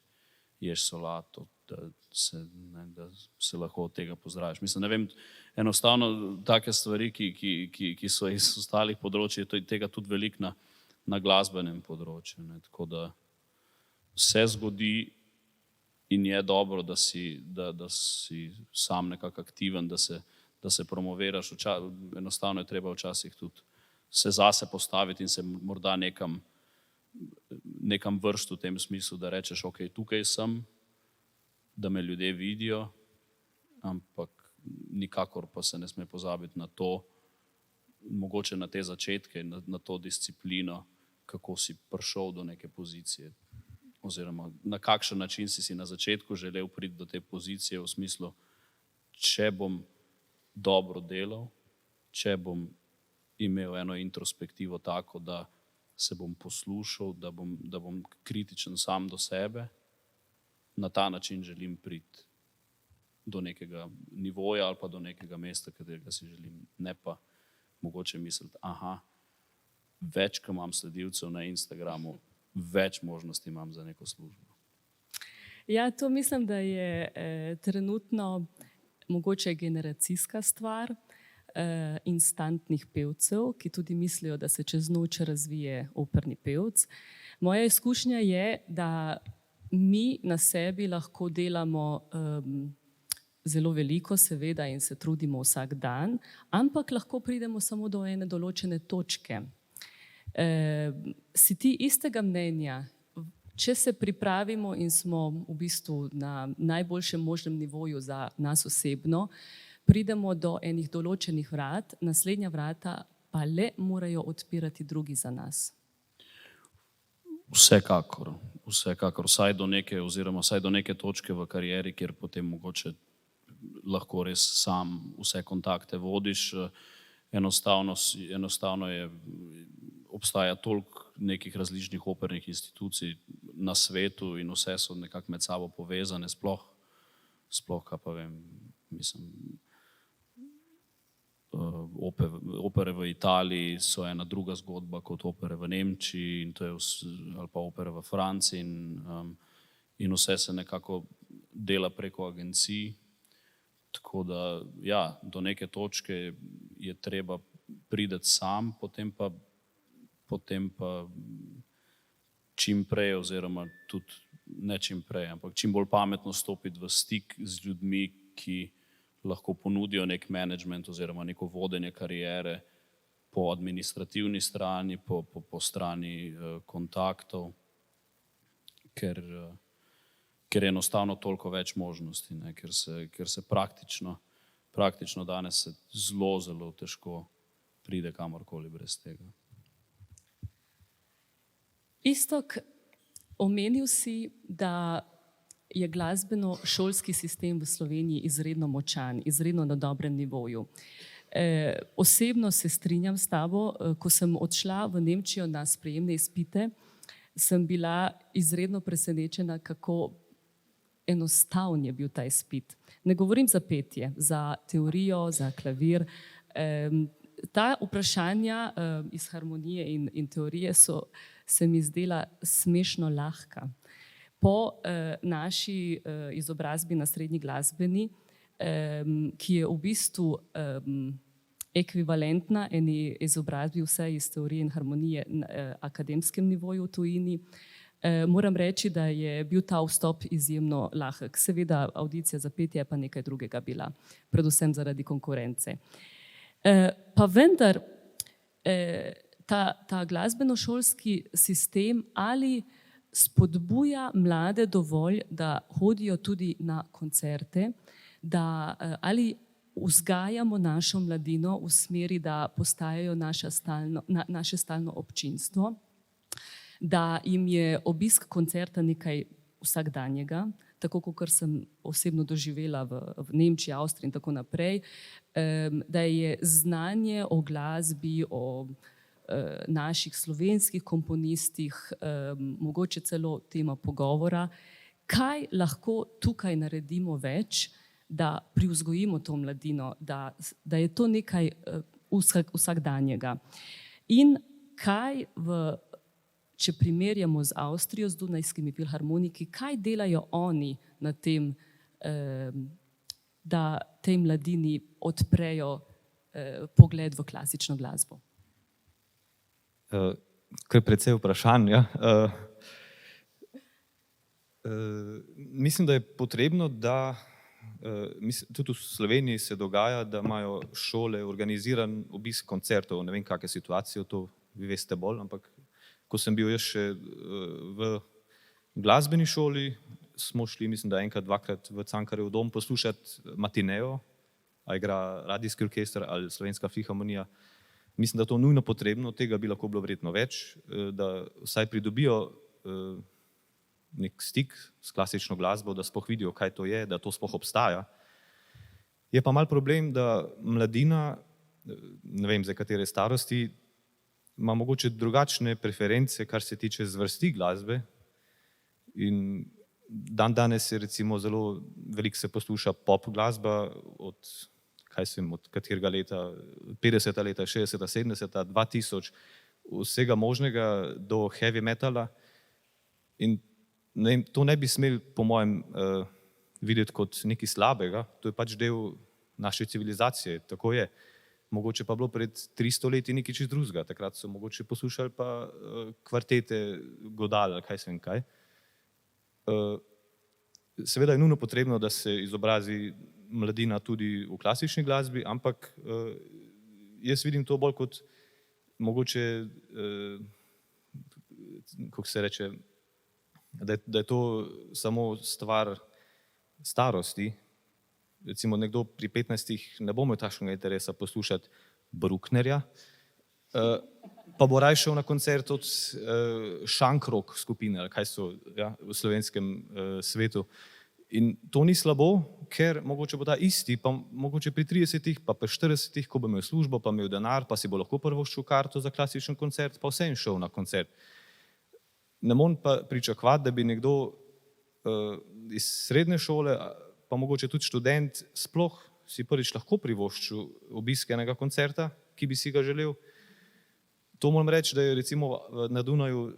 Speaker 4: ješ solato, da se lahko od tega pozdraviš. Mislim, ne vem, enostavno take stvari, ki so iz ostalih področij, je tega tudi veliko na glasbenem področju. Ne. Tako da se zgodi in je dobro, da si sam nekako aktiven, da se promoviraš. Enostavno je treba včasih tudi se zase postaviti in se morda nekam vršiti v tem smislu, da rečeš, ok, tukaj sem, da me ljudje vidijo, ampak nikakor pa se ne sme pozabiti na to, mogoče na te začetke, na to disciplino, kako si prišel do neke pozicije, oziroma na kakšen način si na začetku želel priti do te pozicije, v smislu, če bom dobro delal, če bom imel eno introspektivo tako, da se bom poslušal, da bom kritičen sam do sebe, na ta način želim priti do nekega nivoja ali pa do nekega mesta, katerega si želim. Ne pa mogoče misliti, več, ko imam sledilcev na Instagramu, več možnosti imam za neko službo.
Speaker 2: Ja, to mislim, da je trenutno mogoče generacijska stvar instantnih pevcev, ki tudi mislijo, da se čez noč razvije operni pevc. Moja izkušnja je, da mi na sebi lahko delamo zelo veliko, seveda, in se trudimo vsak dan, ampak lahko pridemo samo do ene določene točke. Si ti istega mnenja, če se pripravimo in smo v bistvu na najboljšem možnem nivoju za nas osebno, pridemo do enih določenih vrat, naslednja vrata pa le morajo odpirati drugi za nas.
Speaker 4: Vsekakor, vsaj do neke točke v karieri, kjer potem mogoče lahko res sam vse kontakte vodiš. Enostavno je, obstaja toliko nekih različnih opernih institucij na svetu in vse so nekako med sabo povezane, sploh kaj pa vem, mislim, opere v Italiji so ena druga zgodba kot opere v Nemčiji in to je ali pa opere v Franciji in vse se nekako dela preko agencij. Tako da, ja, do neke točke je treba priti sam, potem pa čim prej, oziroma tudi ne čim prej, ampak čim bolj pametno stopiti v stik z ljudmi, ki lahko ponudijo nek management oziroma neko vodenje kariere po administrativni strani, po strani kontaktov, ker je enostavno toliko več možnosti, ne? Ker se praktično danes se zelo težko pride kamorkoli brez tega.
Speaker 2: Iztok, omenil si, da je glasbeno-šolski sistem v Sloveniji izredno močan, izredno na dobrem nivoju. Osebno se strinjam s tabo, ko sem odšla v Nemčijo na sprejemne izpite, sem bila izredno presenečena, kako enostaven je bil ta izpit. Ne govorim za petje, za teorijo, za klavir. Ta vprašanja iz harmonije in teorije so se mi zdela smešno lahka. Po naši izobrazbi na srednji glasbeni, ki je v bistvu ekvivalentna eni izobrazbi vse iz teorije in harmonije na akademskem nivoju v tujini, Moram reči, da je bil ta vstop izjemno lahek. Seveda, avdicija za petje je pa nekaj drugega bila, predvsem zaradi konkurence. Pa vendar, ta glasbeno-šolski sistem ali spodbuja mlade dovolj, da hodijo tudi na koncerte, da ali vzgajamo našo mladino v smeri, da postajajo naše stalno občinstvo, da jim je obisk koncerta nekaj vsakdanjega, tako kot sem osebno doživela v Nemčiji, Avstriji in tako naprej, da je znanje o glasbi, o naših slovenskih komponistih, mogoče celo tema pogovora, kaj lahko tukaj naredimo več, da privzgojimo to mladino, da je to nekaj vsakdanjega. In kaj, če primerjamo z Avstrijo, z Dunajskimi filharmoniki, kaj delajo oni na tem, da tej mladini odprejo pogled v klasično glasbo?
Speaker 5: Kar precej vprašanj, ja. Mislim, da je potrebno, da tudi v Sloveniji se dogaja, da imajo šole organiziran obisk koncertov. Ne vem, kakšne situacije, to vi veste bolj, ampak ko sem bil jaz še v glasbeni šoli, smo šli, mislim, da enkrat, dvakrat v Cankarjev dom poslušati matinejo, ali igra radijski orkester ali Slovenska filharmonija. Mislim, da je to nujno potrebno, tega bi lahko bilo verjetno več, da vsaj pridobijo nek stik s klasično glasbo, da sploh vidijo, kaj to je, da to sploh obstaja. Je pa mal problem, da mladina, ne vem, za katere starosti, ima mogoče drugačne preference, kar se tiče zvrsti glasbe. In danes je recimo zelo veliko se posluša pop glasba od katerega leta, 50. leta, 60. 70. 2000, vsega možnega do heavy metala. In to ne bi smeli, po mojem, videti kot nekaj slabega, to je pač del naše civilizacije, tako je. Mogoče pa bilo pred 300 leti nekaj čisto drugega, takrat so mogoče poslušali pa kvartete Godal ali kaj se vem kaj. Seveda je nujno potrebno, da se izobrazi mladina tudi v klasični glasbi, ampak jaz vidim to bolj kot mogoče, kako se reče, da je to samo stvar starosti. Recimo nekdo pri 15 ne bo imel takšnega interesa poslušati Brucknerja, pa bo raje šel na koncert od šank-rock skupine, ali kaj so v slovenskem svetu. In to ni slabo, ker mogoče bo ta isti, pa mogoče pri 30, pa pri 40, ko bo imel službo, pa imel denar, pa si bo lahko privoščil karto za klasičen koncert, pa vseeno šel na koncert. Ne morem pa pričakovati, da bi nekdo iz srednje šole, pa mogoče tudi študent, sploh si prvič lahko privoščil obisk enega koncerta, ki bi si ga želel. To moram reči, da je recimo na Dunaju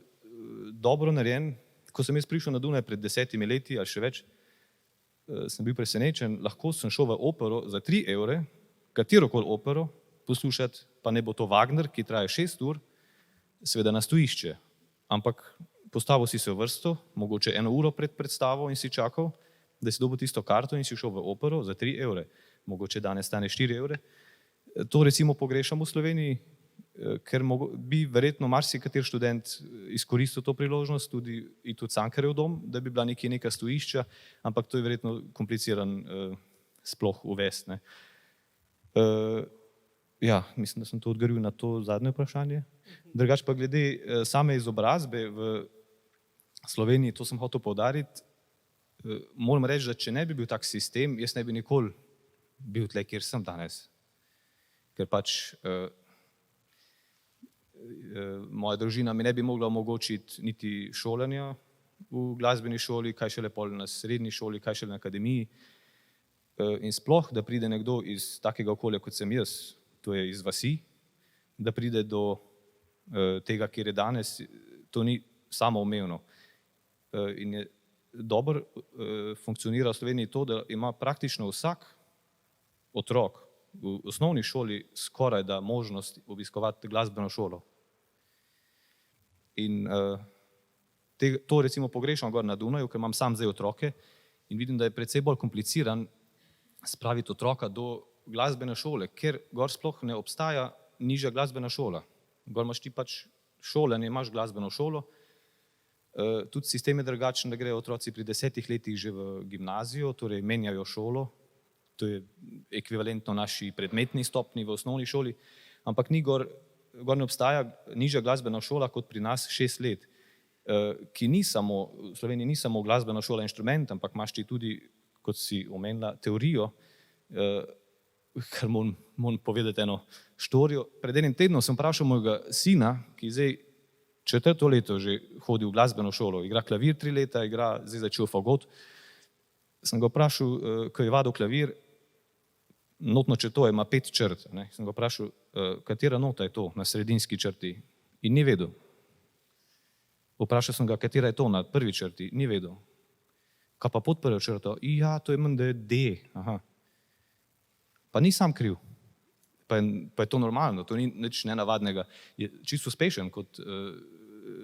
Speaker 5: dobro narejen. Ko sem jaz prišel na Dunaj pred 10 leti ali še več, sem bil presenečen, lahko sem šel v opero za 3 evre, katerokoli opero poslušati, pa ne bo to Wagner, ki traja 6 ur, seveda na stojišče. Ampak postavil si se v vrsto, mogoče 1 uro pred predstavo in si čakal, da si dobil tisto karto in si šel v opero za 3 evre. Mogoče danes stane 4 evre. To recimo pogrešam v Sloveniji, ker bi verjetno marsikater študent izkoristil to priložnost, tudi Cankarjev dom, da bi bila neka stojišča, ampak to je verjetno kompliciran sploh uvesti. Ja, mislim, da sem to odgovoril na to zadnje vprašanje. Drugače pa glede same izobrazbe v Sloveniji, to sem hotel poudariti, moram reči, da če ne bi bil tak sistem, jaz ne bi nikoli bil tle, kjer sem danes. Ker pač moja družina mi ne bi mogla omogočiti niti šolanja v glasbeni šoli, kaj šele pol na srednji šoli, kaj šele na akademiji. In sploh, da pride nekdo iz takega okolja, kot sem jaz, to je iz vasi, da pride do tega, kjer je danes, to ni samoumevno. In je dobro funkcionira v Sloveniji to, da ima praktično vsak otrok v osnovni šoli skoraj da možnost obiskovati glasbeno šolo. In To recimo pogrešam gor na Dunaju, ker imam sam zdaj otroke in vidim, da je precej bolj kompliciran spraviti otroka do glasbene šole, ker gor sploh ne obstaja nižja glasbena šola. Gor imaš ti pač šolanje, imaš glasbeno šolo, tudi sistem je drugačen, da grejo otroci pri 10 letih že v gimnazijo, torej menjajo šolo, to je ekvivalentno naši predmetni stopni v osnovni šoli, ampak gor ne obstaja nižja glasbena šola kot pri nas 6 let, ki ni samo, v Sloveniji ni samo glasbena šola inštrument, ampak imaš ti tudi, kot si omenila, teorijo, kar moram povedati eno štorijo. Pred enim tednom sem vprašal mojega sina, ki zdaj 4. leto že hodi v glasbeno šolo, igra klavir 3 leta, zdaj začel fagot. Sem ga vprašal, ko je vadil klavir, notno črto ima 5 črt. Sem ga vprašal, katera nota je to na sredinski črti, in ni vedel. Vprašal sem ga, katera je to na prvi črti, ni vedel. Kaj pa pod prvo črto? Ja, to je menda D. Aha. Pa ni sam kriv. Pa je to normalno, to ni nič nenavadnega. Je čisto uspešen, kot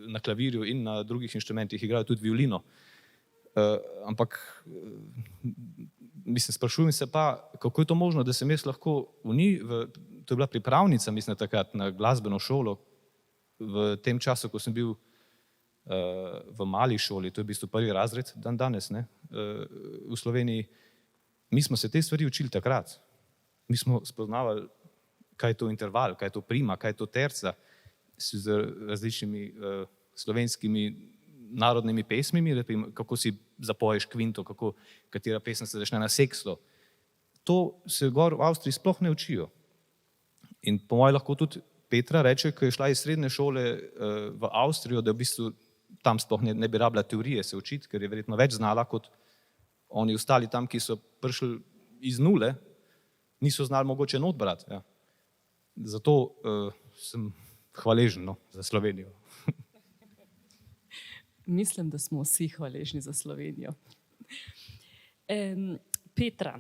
Speaker 5: na klavirju in na drugih inštrumentih igrajo tudi violino. Ampak mislim, sprašujem se pa, kako je to možno, da sem jaz lahko to je bila pripravnica, mislim, takrat na glasbeno šolo, v tem času, ko sem bil v mali šoli, to je v bistvu 1. razred danes, ne, v Sloveniji. Mi smo se te stvari učili takrat. Mi smo spoznavali, kaj je to interval, kaj je to prima, kaj je to terca, z različnimi slovenskimi narodnimi pesmimi, kako si zapoješ kvinto, katera pesem se začne na seksto. To se gor v Avstriji sploh ne učijo. In po mojem lahko tudi Petra reče, ko je šla iz srednje šole v Avstrijo, da v bistvu tam sploh ne bi rabila teorije se učiti, ker je verjetno več znala kot oni ostali tam, ki so prišli iz nule, niso znali mogoče not brati. Ja. Zato sem hvaležen za Slovenijo.
Speaker 2: Mislim, da smo vsi hvaležni za Slovenijo. Petra,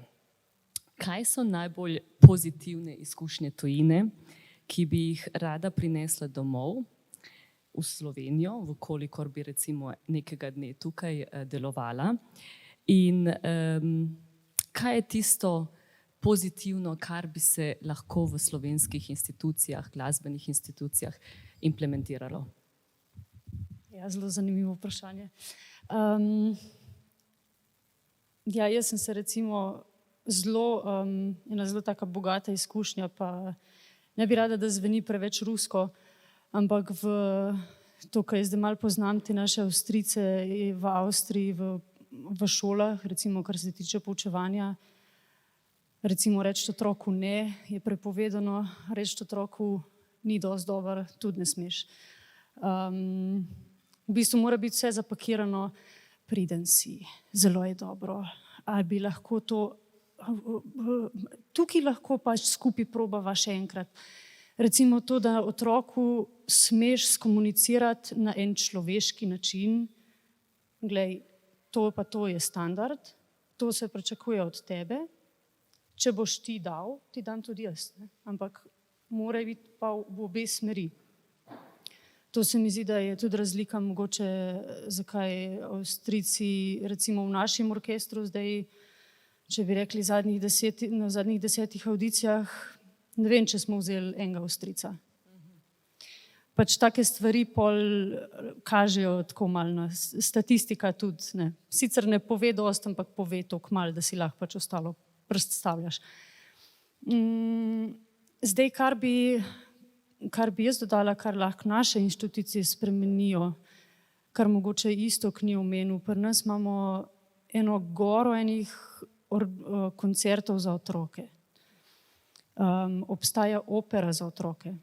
Speaker 2: kaj so najbolj pozitivne izkušnje tujine, ki bi jih rada prinesla domov v Slovenijo, vkolikor bi recimo nekega dne tukaj delovala? In kaj je tisto pozitivno, kar bi se lahko v slovenskih institucijah, glasbenih institucijah implementiralo?
Speaker 6: Ja, zelo zanimivo vprašanje. Ja, jaz sem se recimo ena zelo taka bogata izkušnja, pa ne bi rada, da zveni preveč rusko, ampak to, kar zdaj malo poznam, te naše Avstrijce v Avstriji, v šolah, recimo kar se tiče poučevanja, recimo reči otroku ne, je prepovedano, reči otroku ni dosti dober, tudi ne smeš. V bistvu mora biti vse zapakirano, priden si, zelo je dobro, ali bi lahko to, tukaj lahko pač skupaj probava še enkrat. Recimo to, da otroku smeš skomunicirati na en človeški način, glej, to pa to je standard, to se pričakuje od tebe, če boš ti dal, ti dam tudi jaz, ne? Ampak mora biti pa v obe smeri. To se mi zdi, da je tudi razlika mogoče, zakaj Avstrijci recimo v našem orkestru zdaj, če bi rekli na zadnjih 10 audicijah, ne vem, če smo vzeli enega Avstrijca. Pač take stvari pol kažejo tako malo, statistika tudi, ne. Sicer ne pove dosti, ampak pove toliko malo, da si lahko pač ostalo predstavljaš. Zdaj, kar bi jaz dodala, kar lahko naše inštitucije spremenijo, kar mogoče Iztok ni omenil, pri nas imamo eno goro enih koncertov za otroke. Obstaja opera za otroke.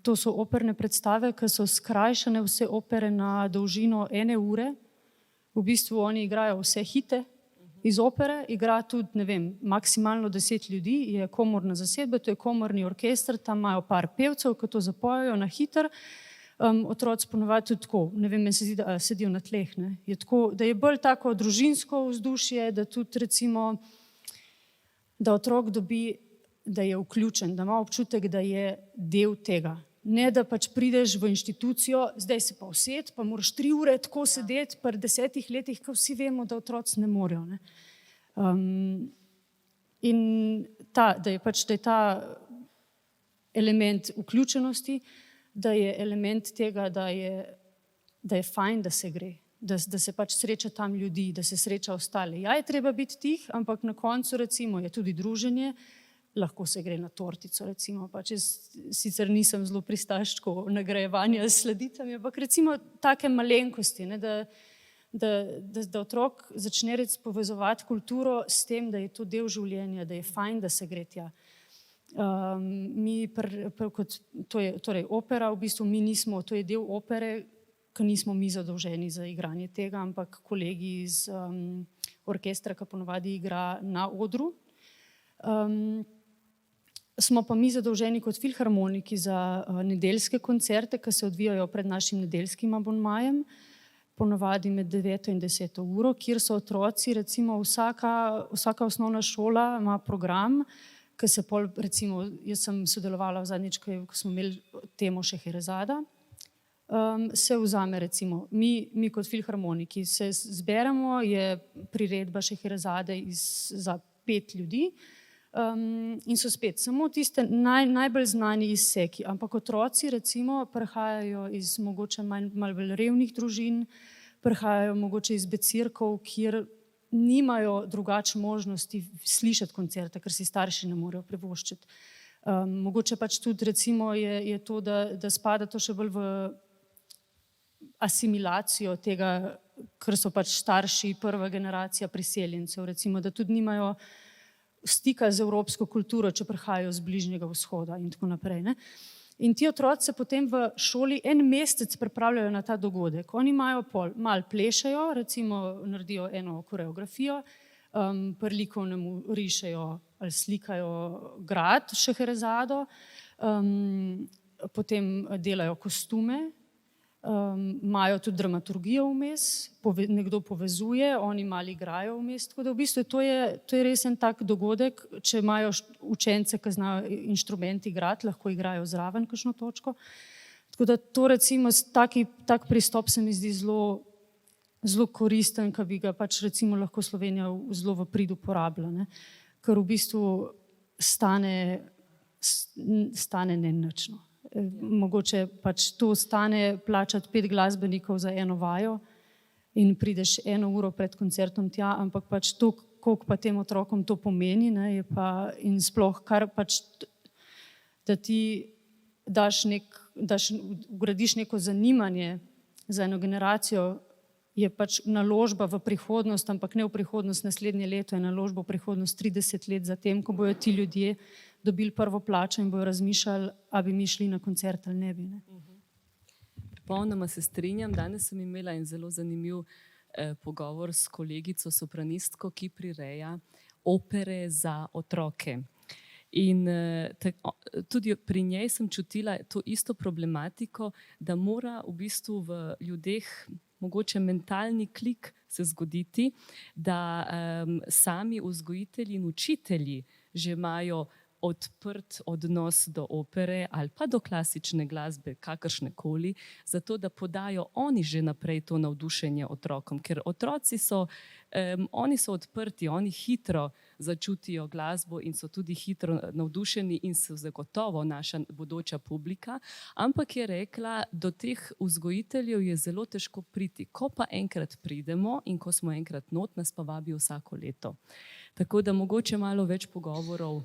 Speaker 6: To so operne predstave, ki so skrajšane vse opere na dolžino 1 ure. V bistvu oni igrajo vse hite iz opere, igra tudi, ne vem, maksimalno 10 ljudi, je komorna zasedba, to je komorni orkester, tam imajo par pevcev, ki to zapojejo na hiter. Otroci ponovadi tudi tako, ne vem, meni se zdi, da sedijo na tleh, ne. Je tako, da je bolj tako družinsko vzdušje, da tudi recimo, da otrok dobi, da je vključen, da ima občutek, da je del tega. Ne, da pač prideš v inštitucijo, zdaj se pa used, pa moraš 3 ure tako sedeti, pri 10 letih, ko vsi vemo, da otroci ne morejo. Ne. In da je ta element vključenosti, da je element tega, da je fajn, da se gre, da se pač sreča tam ljudi, da se sreča ostale. Ja, je treba biti tih, ampak na koncu recimo je tudi druženje, lahko se gre na tortico, recimo, pač jaz sicer nisem zelo pristaš tako nagrajevanja s sladicami, ampak recimo take malenkosti, ne, da otrok začne povezovati kulturo s tem, da je to del življenja, da je fajn, da se gre tja. Torej opera, v bistvu mi nismo, to je del opere, ki nismo mi zadolženi za igranje tega, ampak kolegi iz orkestra, ki ponavadi igra na odru. Smo pa mi zadolženi kot filharmoniki za nedeljske koncerte, ki se odvijajo pred našim nedeljskim abonmajem, ponavadi med 9 in 10 uro, kjer so otroci, recimo vsaka osnovna šola ima program, ki se pol, recimo, jaz sem sodelovala zadnjič, ko smo imeli temo Šeherezada, se vzame recimo, mi kot filharmoniki se zberemo, je priredba Šeherezade za 5 ljudi, in so spet samo tiste najbolj znani izseki, ampak otroci recimo prihajajo iz mogoče malo bolj revnih družin, prihajajo mogoče iz becirkov, kjer nimajo drugače možnosti slišati koncerta, ker si starši ne morejo privoščiti. Mogoče pač tudi recimo je to, da spada to še bolj v asimilacijo tega, ker so pač starši prva generacija priseljencev, recimo, da tudi nimajo stika z evropsko kulturo, če prihajajo z Bližnjega vzhoda in tako naprej. Ne? In ti otroci se potem v šoli 1 mesec pripravljajo na ta dogodek. Oni imajo malo plešajo, recimo naredijo eno koreografijo, pri likovnemu rišejo ali slikajo grad Šeherezado, potem delajo kostume, imajo tudi dramaturgijo vmes, nekdo povezuje, oni mali igrajo vmes, tako da v bistvu to je res en tak dogodek, če imajo učence, ki znajo inštrument igrati, lahko igrajo zraven kakšno točko. Tako da to recimo, tak pristop se mi zdi zelo koristen, ki bi ga pač recimo lahko Slovenija zelo v prid uporabila, ne? Ker v bistvu stane nenačno. Mogoče pač to stane plačati 5 glasbenikov za eno vajo in prideš 1 uro pred koncertom tja, ampak pač to, koliko pa tem otrokom to pomeni, ne, je pa in sploh kar pač, da ti ugradiš neko zanimanje za eno generacijo, je pač naložba v prihodnost, ampak ne v prihodnost naslednje leto, je naložba v prihodnost 30 let za tem, ko bojo ti ljudje dobili prvo plačo in bojo razmišljali, a bi mi šli na koncert ali ne bi. Ne?
Speaker 2: Popolnoma se strinjam. Danes sem imela en zelo zanimiv pogovor s kolegico sopranistko, ki prireja opere za otroke. In tudi pri njej sem čutila to isto problematiko, da mora v bistvu v ljudeh mogoče mentalni klik se zgoditi, da sami vzgojitelji in učitelji že imajo odprt odnos do opere ali pa do klasične glasbe, kakršnekoli, zato da podajo oni že naprej to navdušenje otrokom, ker otroci oni so odprti, oni hitro začutijo glasbo in so tudi hitro navdušeni in so zagotovo naša bodoča publika, ampak je rekla, do teh vzgojiteljev je zelo težko priti. Ko pa enkrat pridemo in ko smo enkrat not, nas pa vabijo vsako leto. Tako da mogoče malo več pogovorov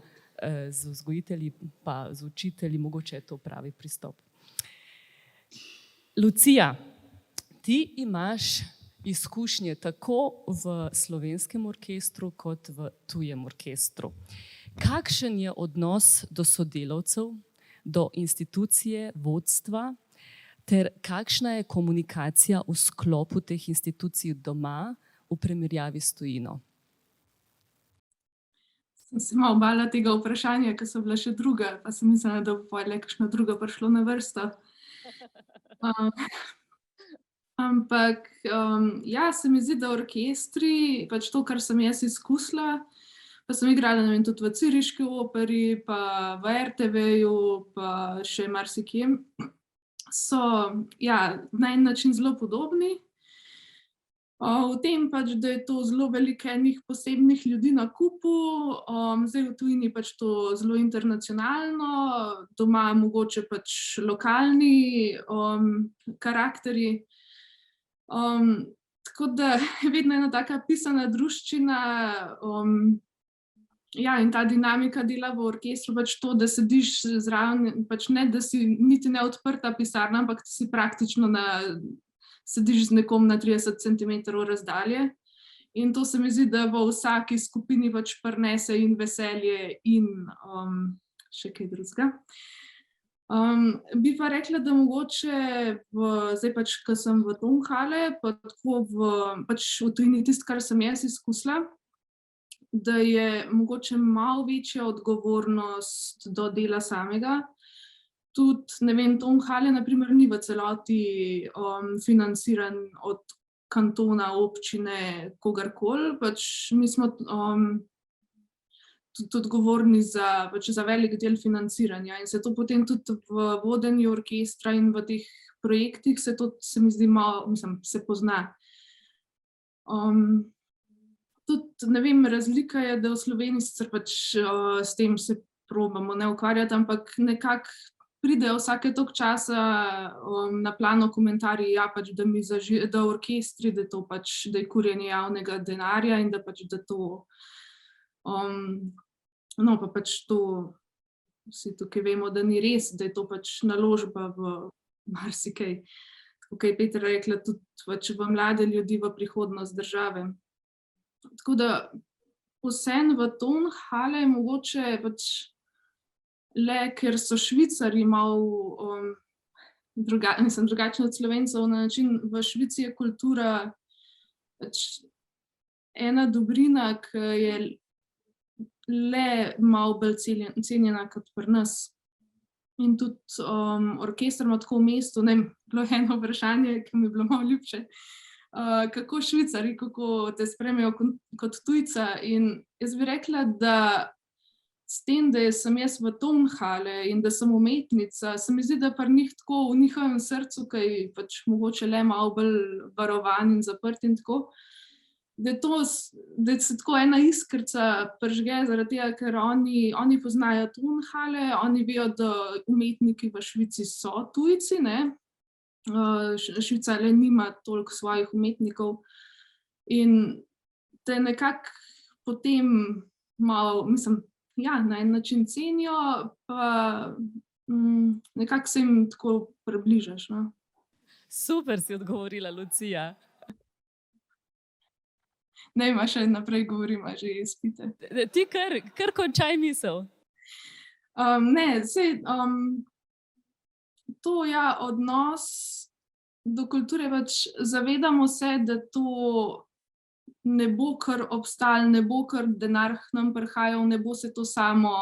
Speaker 2: z vzgojitelji pa z učitelji, mogoče je to pravi pristop. Lucija, ti imaš izkušnje tako v slovenskem orkestru kot v tujem orkestru. Kakšen je odnos do sodelavcev, do institucije, vodstva, ter kakšna je komunikacija v sklopu teh institucij doma v primerjavi s tujino?
Speaker 7: Sem se malo bala tega vprašanja, ker so bila še druga, pa sem mislila, da bo potem kakšno drugo prišlo na vrsto. Ampak ja, se mi zdi, da orkestri, pač to, kar sem jaz izkusila, Pa sem igrala, ne vem, tudi v Ciriški operi, pa v RTV-ju, pa še marsikje. So, ja, na en način zelo podobni. V tem pač, da je to zelo veliko enih posebnih ljudi na kupu, zdaj v tujini pač to zelo internacionalno, doma mogoče pač lokalni karakterji. Tako da je vedno ena taka pisana druščina, ja, in ta dinamika dela v orkestru, pač to, da sediš zraven, pač ne, da si niti ne odprta pisarna, ampak si praktično sediš z nekom na 30 centimetrov razdalje. In to se mi zdi, da v vsaki skupini pač prinese in veselje in še kaj drugega. Bi pa rekla, da mogoče zdaj pač, ko sem v Tonhalle, pa tako pač v tujini tisto, kar sem jaz izkusila, da je mogoče malo večja odgovornost do dela samega. Tudi, ne vem, Tonhalle na primer ni v celoti financiran od kantona, občine, kogarkoli, pač mi smo tudi odgovorni za velik del financiranja in se to potem tudi v vodenju orkestra in v teh projektih se to, se mi zdi, malo, mislim, se pozna. Tudi, ne vem, razlika je, da v Sloveniji sicer pač s tem se probamo ne ukvarjati, ampak nekako pridejo vsake toliko časa na plano komentarji, ja, pač, da orkestri, da to pač, da je kurjenje javnega denarja in da pač, da to, no, pa pač to, vsi tukaj vemo, da ni res, da je to pač naložba v marsikaj. Tako kot je Petra rekla, tudi pač v mlade ljudi, v prihodnost države. Tako da vseeno v Tonhalle mogoče pač le, ker so Švicarji malo drugačni od Slovencev na način, v Švici je kultura pač ena dobrina, ki je le malo bolj cenjena kot pri nas. In tudi orkester ima tako v mestu, ne vem, bilo je eno vprašanje, ki mi je bilo malo ljubše, kako Švicarji, kako te sprejmejo kot tujca, in jaz bi rekla, da s tem, da sem jaz v Tonhalle in da sem umetnica, se mi zdi, da pri njih tako v njihovem srcu, ki je pač mogoče le malo bolj varovan in zaprt in tako, da se tako ena iskrca prižge, zaradi tega, ker oni poznajo Tonhalle, oni vejo, da umetniki v Švici so tujci, ne. Švica le nima toliko svojih umetnikov in te nekako potem malo, mislim, ja, na en način cenijo, pa nekako se jim tako približaš, no.
Speaker 2: Super si odgovorila, Lucija.
Speaker 7: Ne vem, še naprej govorim, že izpite.
Speaker 2: Ti kar končaj misel.
Speaker 7: Ne, saj to, ja, odnos do kulture, pač zavedamo se, da to ne bo kar obstajalo, ne bo kar denar k nam prihajal, ne bo se to samo,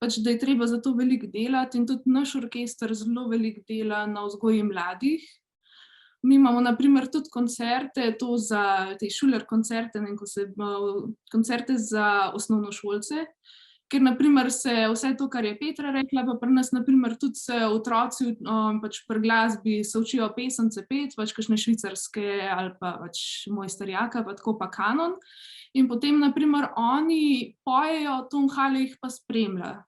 Speaker 7: pač da je treba za to veliko delati in tudi naš orkester zelo veliko dela na vzgoji mladih. Mi imamo na primer tudi koncerte, to za te šuler koncerte, ne, koncerte za osnovnošolce, ker na primer se vse to, kar je Petra rekla, pa pri nas na primer tudi se otroci pač pri glasbi se učijo pesence peti, pač kakšne švicarske ali pa pač Mojsterjaka, pa tako pa kanon. In potem na primer oni pojejo, Tonhalle jih pa spremlja.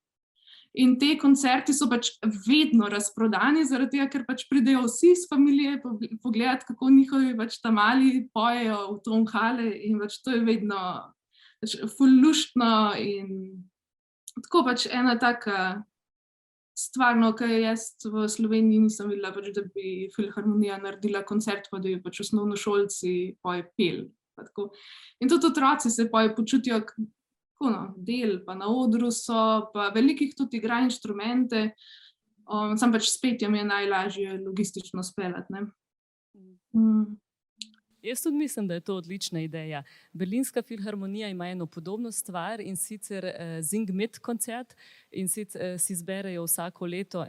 Speaker 7: In te koncerti so pač vedno razprodani, zaradi tega, ker pač pridejo vsi iz familije pogledati, kako njihovi pač ta mali pojejo v Tonhalle in pač to je vedno pač ful luštno in tako pač ena taka stvar, no, ki jaz v Sloveniji nisem videla, pač, da bi filharmonija naredila koncert, pa da bi pač osnovnošolci peli. In tudi otroci se počutijo tako, no, del, pa na odru so, pa veliko jih tudi igra inštrumente, samo pač s petjem je najlažje logistično speljati, ne.
Speaker 2: Jaz tudi mislim, da je to odlična ideja. Berlinska filharmonija ima eno podobno stvar in sicer Sing mit koncert in sicer si izberejo vsako leto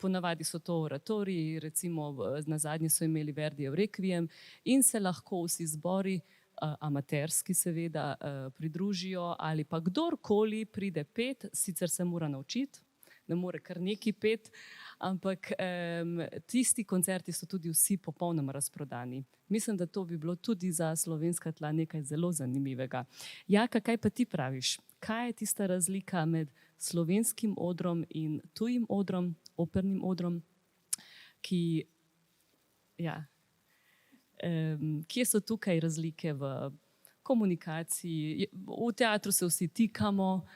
Speaker 2: ponavadi so to oratoriji, recimo nazadnje so imeli Verdijev Requiem in se lahko vsi zbori amaterski seveda pridružijo, ali pa kdorkoli pride pet, sicer se mora naučiti, ne more kar neki pet, ampak tisti koncerti so tudi vsi popolnoma razprodani. Mislim, da to bi bilo tudi za slovenska tla nekaj zelo zanimivega. Jaka, kaj pa ti praviš? Kaj je tista razlika med slovenskim odrom in tujim odrom, opernim odrom, ki, ja, kje so tukaj razlike v komunikaciji? V teatru se vsi tikamo,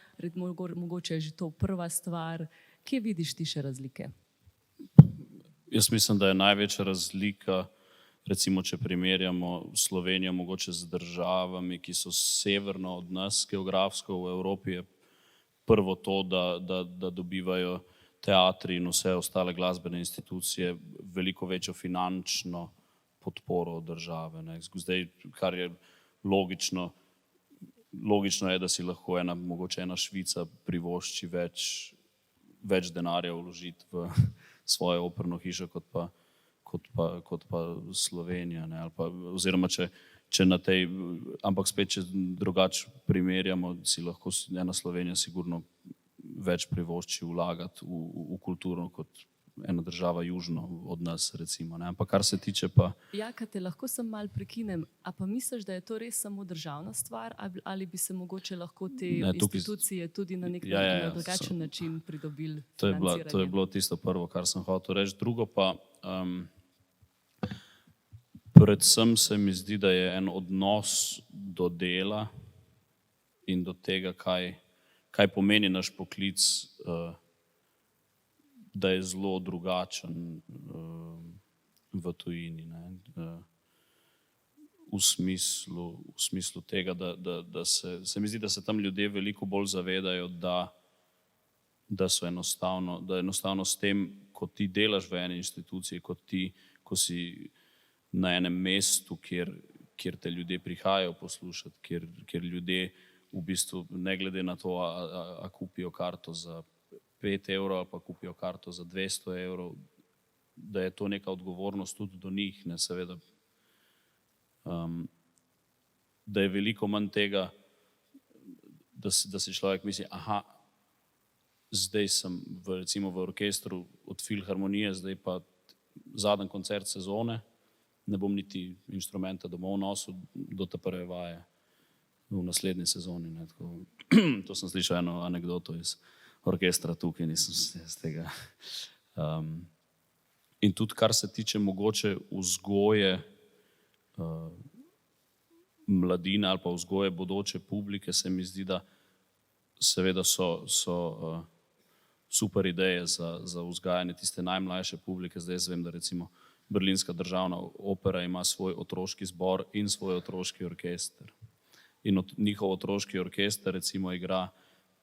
Speaker 2: mogoče je že to prva stvar. Kje vidiš ti še razlike?
Speaker 4: Jaz mislim, da je največja razlika, recimo, če primerjamo Slovenijo mogoče z državami, ki so severno od nas, geografsko v Evropi, je prvo to, da dobivajo teatri in vse ostale glasbene institucije veliko večjo finančno podporo od države. Ne. Zdaj, kar je logično je, da si lahko mogoče ena Švica privošči več denarja vložiti v svojo operno hišo, kot pa Slovenija. Ne. Oziroma, če na tej, ampak spet, če drugače primerjamo, si lahko ena Slovenija sigurno več privošči vlagati v kulturo kot ena država južno od nas, recimo. Ne. Ampak kar se tiče pa...
Speaker 2: Jaka, te lahko sem malo prekinem. A pa misliš, da je to res samo državna stvar, ali bi se mogoče lahko te institucije tudi na nek drugačen način pridobili financiranje?
Speaker 4: To je bilo tisto prvo, kar sem hotel reči. Drugo pa, predvsem se mi zdi, da je en odnos do dela in do tega, kaj pomeni naš poklic, da je zelo drugačen v tujini. Ne. V smislu tega, da se mi zdi, da se tam ljudje veliko bolj zavedajo, da enostavno s tem, ko ti delaš v eni instituciji, ko si na enem mestu, kjer te ljudje prihajajo poslušati, kjer ljudje v bistvu ne glede na to, a kupijo karto za 5 evrov ali pa kupijo karto za 200 evrov, da je to neka odgovornost tudi do njih, ne, seveda. Da je veliko manj tega, da si človek misli, zdaj sem recimo v orkestru od Filharmonije, zdaj pa zadnji koncert sezone, ne bom niti inštrumenta domov nosil do te prve vaje v naslednji sezoni. Ne. To sem slišal eno anekdoto iz orkestra tukaj, nisem se z tega. In tudi kar se tiče mogoče vzgoje mladine ali pa vzgoje bodoče publike, se mi zdi, da seveda so super ideje za vzgajanje tiste najmlajše publike. Zdaj jaz vem, da recimo Berlinska državna opera ima svoj otroški zbor in svoj otroški orkester. In njihov otroški orkester recimo igra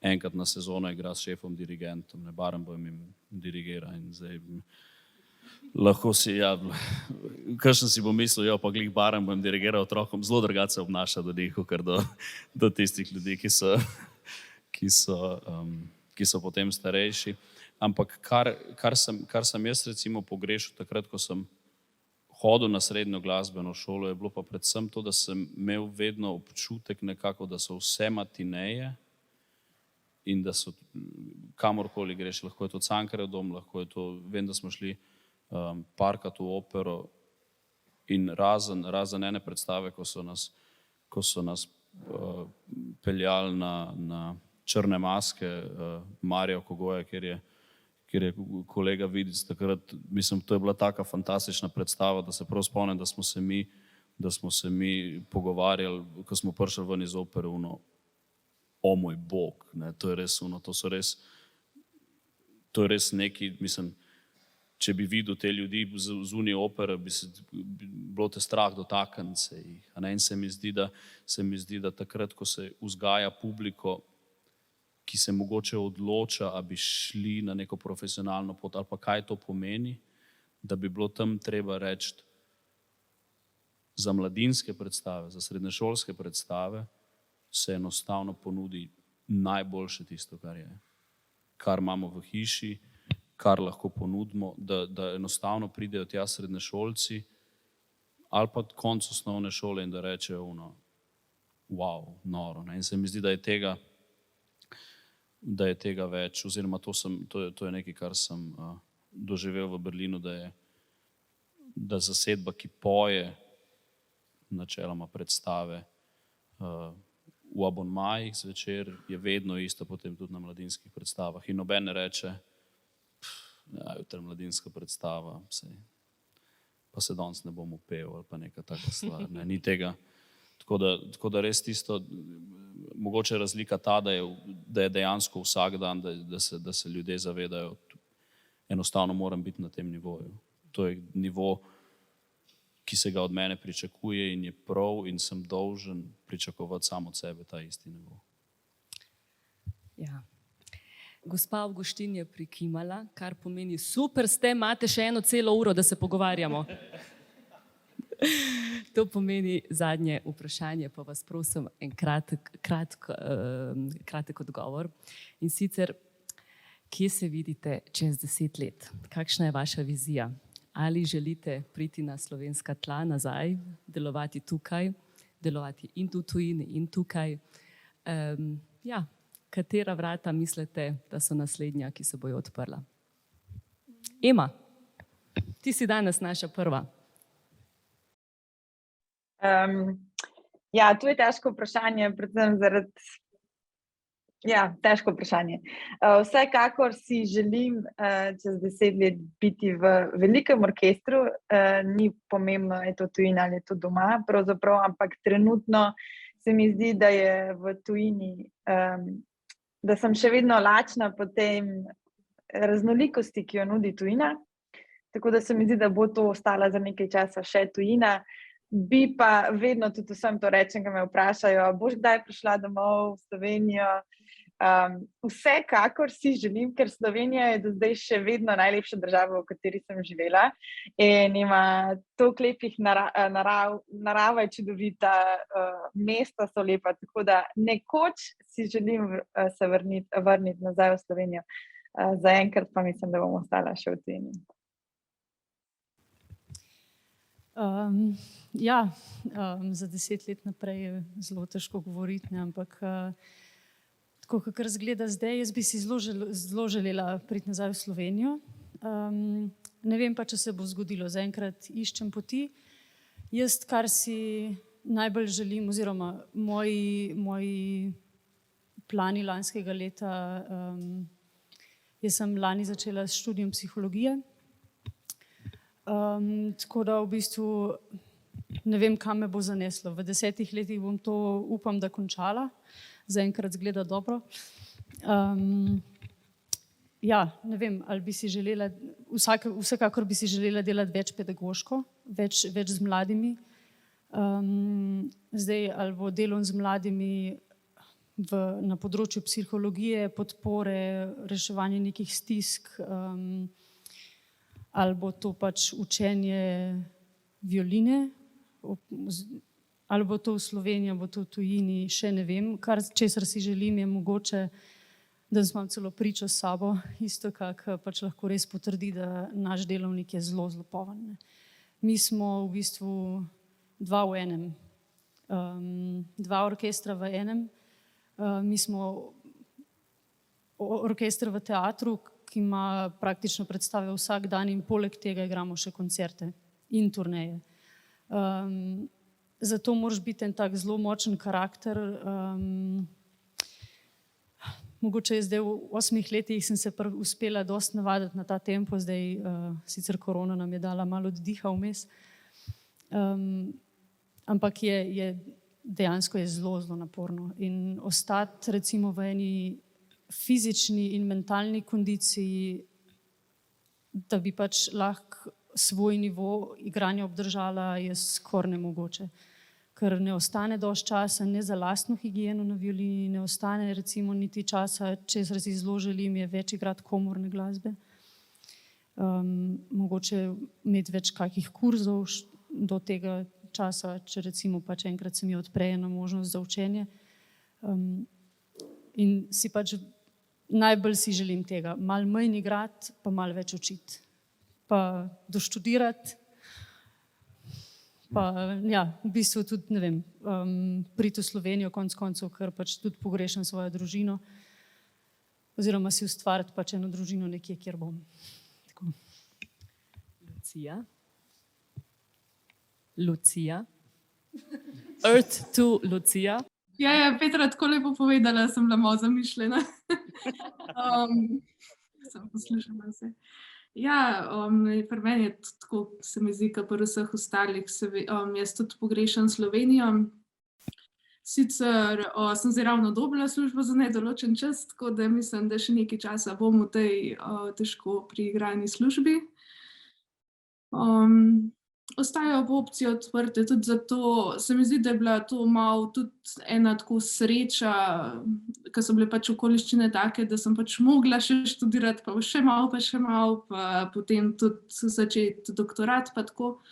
Speaker 4: enkrat na sezono igra s šefom dirigentom, ne, Barenboim jim dirigira in zdaj lahko si, kakšen si bo mislil, pa glih Barenboim dirigira otrokom, zelo drugače se obnaša do njih, ker do tistih ljudi, ki so potem starejši. Ampak kar sem jaz recimo pogrešal takrat, ko sem hodil na srednjo glasbeno šolo, je bilo pa predvsem to, da sem imel vedno občutek nekako, da so vse matineje in da so kamorkoli greš, lahko je to Cankarjev dom, lahko je to, vem, da smo šli parkat v opero in razen ene predstave, ko so nas peljali na Črne maske Marija Kogoja, kjer je kolega Vidic takrat, mislim, to je bila taka fantastična predstava, da se prav spomnim, da smo se mi pogovarjali, ko smo prišli ven iz opere, o moj Bog, ne, to je res to je res neki, mislim, če bi videl te ljudi zunaj opere, bi bilo te strah dotakniti se jih. In se mi zdi, da takrat, ko se vzgaja publiko, ki se mogoče odloča, a bi šli na neko profesionalno pot, ali pa kaj to pomeni, da bi bilo tam treba reči za mladinske predstave, za srednješolske predstave, se enostavno ponudi najboljše tisto, kar imamo v hiši, kar lahko ponudimo, da enostavno pridejo tja srednješolci ali pa konec osnovne šole in da rečejo, wow, noro. Ne? In se mi zdi, da je tega več, oziroma to je nekaj, kar sem doživel v Berlinu, da zasedba, ki poje načeloma predstave v abonmajih zvečer, je vedno isto potem tudi na mladinskih predstavah. In noben ne reče, jutri mladinska predstava, pa se danes ne bom upel ali pa neka taka stvar. Ne, ni tega. Tako da res tisto, mogoče razlika ta, da je dejansko vsak dan, da se ljudje zavedajo, enostavno moram biti na tem nivoju. To je nivo, ki se ga od mene pričakuje in je prav in sem dolžen pričakovati samo od sebe ta isti nivo.
Speaker 2: Ja. Gospa Avguštin je prikimala, kar pomeni super ste, imate še 1 celo uro, da se pogovarjamo. To pomeni zadnje vprašanje, pa vas prosim en kratek odgovor. In sicer, kje se vidite čez 10 let? Kakšna je vaša vizija? Ali želite priti na slovenska tla nazaj, delovati tukaj, delovati in v tujini in tukaj? Ja, katera vrata mislite, da so naslednja, ki se bojo odprla? Ema, ti si danes naša prva.
Speaker 3: Ja, to je težko vprašanje, predvsem zaradi... Ja, težko vprašanje. Vsekakor si želim čez 10 let biti v velikem orkestru, ni pomembno, je to tujina ali je to doma, pravzaprav, ampak trenutno se mi zdi, da je v tujini, da sem še vedno lačna po tej raznolikosti, ki jo nudi tujina, tako da se mi zdi, da bo to ostala za nekaj časa še tujina. Bi pa vedno tudi vsem to rečem, ko me vprašajo, boš kdaj prišla domov v Slovenijo? Vsekakor si želim, ker Slovenija je do zdaj še vedno najlepša država, v kateri sem živela in ima toliko lepih narava je čudovita, mesta so lepa, tako da nekoč si želim se vrniti nazaj v Slovenijo. Zaenkrat pa mislim, da bom ostala še v tujini.
Speaker 6: Za 10 let naprej je zelo težko govoriti, ampak tako, kakor izgleda zdaj, jaz bi si zelo želela priti nazaj v Slovenijo. Ne vem pa, če se bo zgodilo, zaenkrat iščem poti. Jaz, kar si najbolj želim, oziroma moji plani lanskega leta, jaz sem lani začela s študijem psihologije. Tako da v bistvu ne vem, kam me bo zaneslo. V 10 letih bom to, upam, da končala. Zaenkrat zgleda dobro. Ne vem, ali bi si želela, vsekakor bi si želela delati več pedagoško, več z mladimi. Zdaj, ali bo delo z mladimi na področju psihologije, podpore, reševanje nekih stisk, ali bo to pač učenje violine, ali bo to v Sloveniji, bo to v tujini, še ne vem. Česar si želim je mogoče, da imam celo pričo s sabo, isto kak pač lahko res potrdi, da naš delovnik je zelo, zelo poln. Mi smo v bistvu 2 v enem, 2 orkestra v enem. Mi smo orkester v teatru, ki ima praktično predstave vsak dan in poleg tega igramo še koncerte in turneje. Zato moraš biti en tak zelo močen karakter. Mogoče je zdaj v 8 letih sem se uspela dosti navaditi na ta tempo, zdaj sicer korona nam je dala malo oddiha vmes, ampak dejansko je zelo, zelo naporno in ostati recimo v eni fizični in mentalni kondiciji, da bi pač lahko svoj nivo igranja obdržala, je skoraj nemogoče. Ker ne ostane dosti časa ne za lastno higieno na violini, ne ostane recimo niti časa, česar si zelo želim, je več igrati komorne glasbe. Mogoče imeti več kakih kurzov do tega časa, če recimo pač enkrat se mi odpre ena možnost za učenje. In si pač najbolj si želim tega, malo manj igrati, pa malo več učiti. Pa doštudirati, Pa ja, v bistvu tudi, ne vem, priti v Slovenijo konec koncev, ker pač tudi pogrešam svojo družino, oziroma si ustvariti pač eno družino nekje, kjer bom. Tako.
Speaker 2: Lucija. Earth to Lucija.
Speaker 7: Ja, Petra tako lepo povedala, sem bila malo zamišljena. Sem poslušala vse. Ja, pri meni je tudi tako, se mi zdi, kot pri vseh ostalih, jaz tudi pogrešam Slovenijo. Sicer sem zdaj ravno dobila službo za nedoločen čas, tako da mislim, da še nekaj časa bom v tej težko priigrani službi. Ostajajo pa opcije odprte, tudi zato se mi zdi, da je bila to malo tudi ena tako sreča, ker so bile pač okoliščine take, da sem pač mogla še študirati, pa še malo, pa potem tudi začeti doktorat pa tako.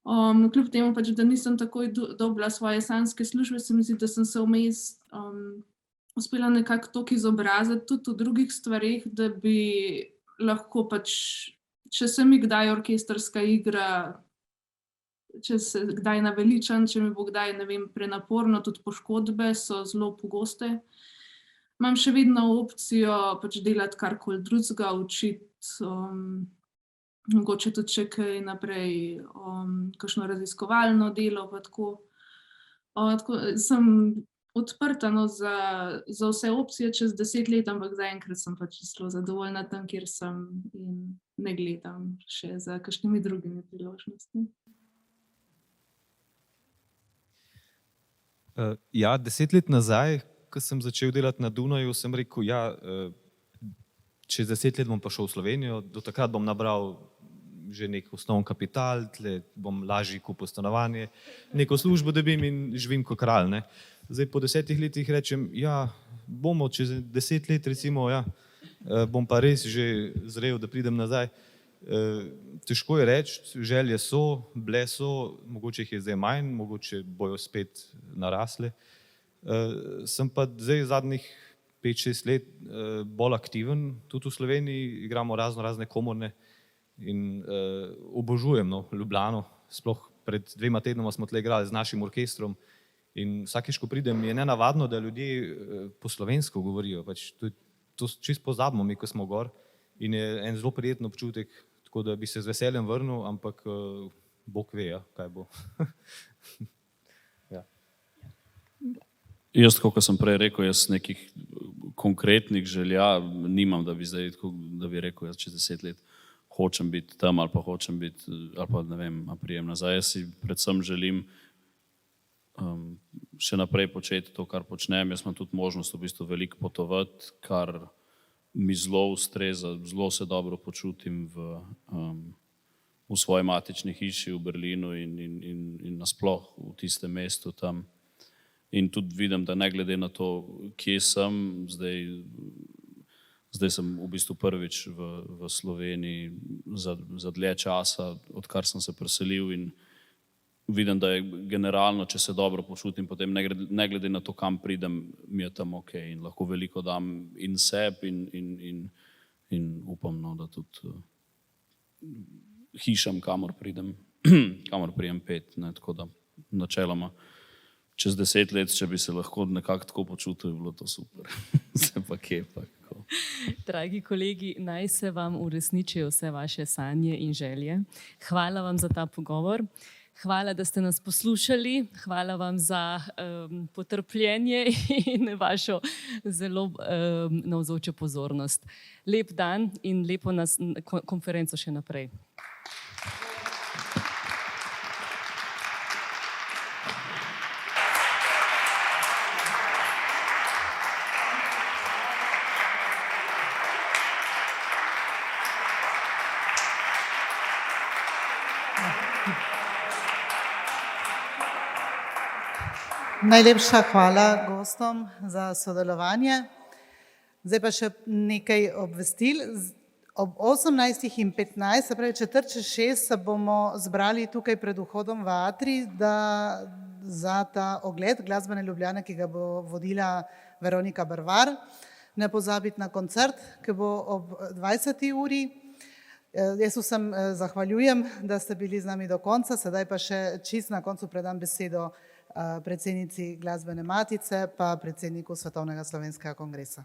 Speaker 7: Kljub temu pač, da nisem takoj dobila svoje sanjske službe, se mi zdi, da sem se vmes uspela nekako toliko izobraziti tudi v drugih stvareh, da bi lahko pač, če se mi kdaj orkestrska igra, če se kdaj naveličam, če mi bo kdaj, ne vem, prenaporno, tudi poškodbe so zelo pogoste. Imam še vedno opcijo pač delati karkoli drugega, učiti, mogoče tudi še kaj naprej, kakšno raziskovalno delo pa tako. Tako sem odprta za vse opcije čez 10 let, ampak zaenkrat sem pač zelo zadovoljna tam, kjer sem in ne gledam še za kakšnimi drugimi priložnostmi.
Speaker 5: Ja, 10 let nazaj, ko sem začel delati na Dunaju, sem rekel, ja, čez 10 let bom pa šel v Slovenijo, do takrat bom nabral že nek osnovni kapital, tle bom lažje kupil stanovanje, neko službo dobim in živim kot kralj, ne. Zdaj po 10 letih rečem, ja, bomo čez 10 let recimo, ja, bom pa res že zrel, da pridem nazaj. Težko je reči, želje so, bile so, mogoče jih je zdaj manj, mogoče bojo spet narasle. Sem pa zdaj zadnjih 5-6 let bolj aktiven, tudi v Sloveniji igramo razne komorne in obožujem Ljubljano, sploh pred 2 tednoma smo tle igrali z našim orkestrom in vsakič, ko pridem, je nenavadno, da ljudje po slovensko govorijo, pač to čisto pozabimo mi, ko smo gor in je en zelo prijeten občutek, tako da bi se z veseljem vrnil, ampak Bog ve, ja, kaj bo. Ja.
Speaker 4: Jaz, kot sem prej rekel, jaz nekih konkretnih želja nimam, da bi zdaj, da bi rekel, jaz čez 10 let hočem biti tam ali pa hočem biti, ali pa ne vem, prijem nazaj. Jaz si predvsem želim še naprej početi to, kar počnem. Jaz imam tudi možnost v bistvu veliko potovati, kar mi zelo ustreza, zelo se dobro počutim v svoji matični hiši v Berlinu in nasploh v tistem mestu tam. In tudi vidim, da ne glede na to, kje sem, zdaj sem v bistvu prvič v Sloveniji za dlje časa, odkar sem se preselil in vidim, da je generalno, če se dobro počutim, potem ne glede na to, kam pridem, mi je tam ok in lahko veliko dam in sebi in upam, da tudi hišam, kamor pridem pet, ne, tako da načeloma čez 10 let, če bi se lahko nekako tako počutil, bi bilo to super. Se pa kje pa kako.
Speaker 2: Dragi kolegi, naj se vam uresničijo vse vaše sanje in želje. Hvala vam za ta pogovor. Hvala, da ste nas poslušali. Hvala vam za potrpljenje in vašo zelo navzočo pozornost. Lep dan in lepo konferenco še naprej.
Speaker 1: Najlepša hvala gostom za sodelovanje. Zdaj pa še nekaj obvestil. Ob 18:15, se pravi 5:45, se bomo zbrali tukaj pred vhodom v Atrij za ta ogled glasbene Ljubljane, ki ga bo vodila Veronika Brvar. Ne pozabiti na koncert, ki bo ob 20. uri. Jaz vsem zahvaljujem, da ste bili z nami do konca, sedaj pa še čisto na koncu predam besedo predsednici Glasbene matice pa predsedniku Svetovnega slovenskega kongresa.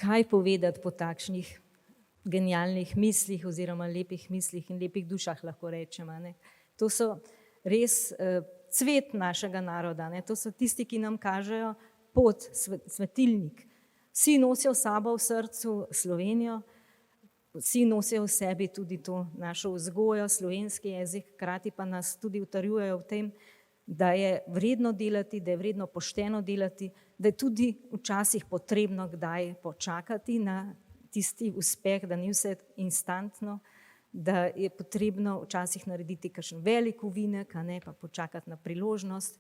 Speaker 8: Kaj povedati po takšnih genialnih mislih oziroma lepih mislih in lepih dušah, lahko rečem. Ne? To so res cvet našega naroda, ne? To so tisti, ki nam kažejo pot, svetilnik. Vsi nosijo v sabo v srcu Slovenijo, vsi nosijo v sebi tudi to našo vzgojo, slovenski jezik, hkrati pa nas tudi utrjujejo v tem, da je vredno delati, da je vredno pošteno delati, da je tudi včasih potrebno kdaj počakati na tisti uspeh, da ni vse instantno, da je potrebno včasih narediti kakšen velik ovinek, a ne pa počakati na priložnost.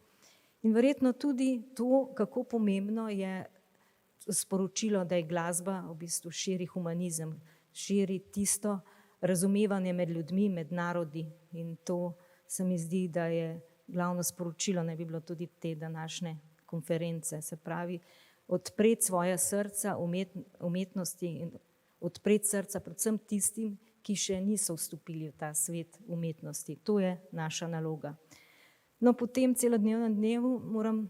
Speaker 8: In verjetno tudi to, kako pomembno je sporočilo, da je glasba v bistvu širi humanizem, širi tisto razumevanje med ljudmi, med narodi. In to se mi zdi, da je glavno sporočilo, ne bi bilo tudi te današnje konference, se pravi, odpreti svoja srca umetnosti in odpreti srca predvsem tistim, ki še niso vstopili v ta svet umetnosti. To je naša naloga. No, po tem celodnevnem dnevu moram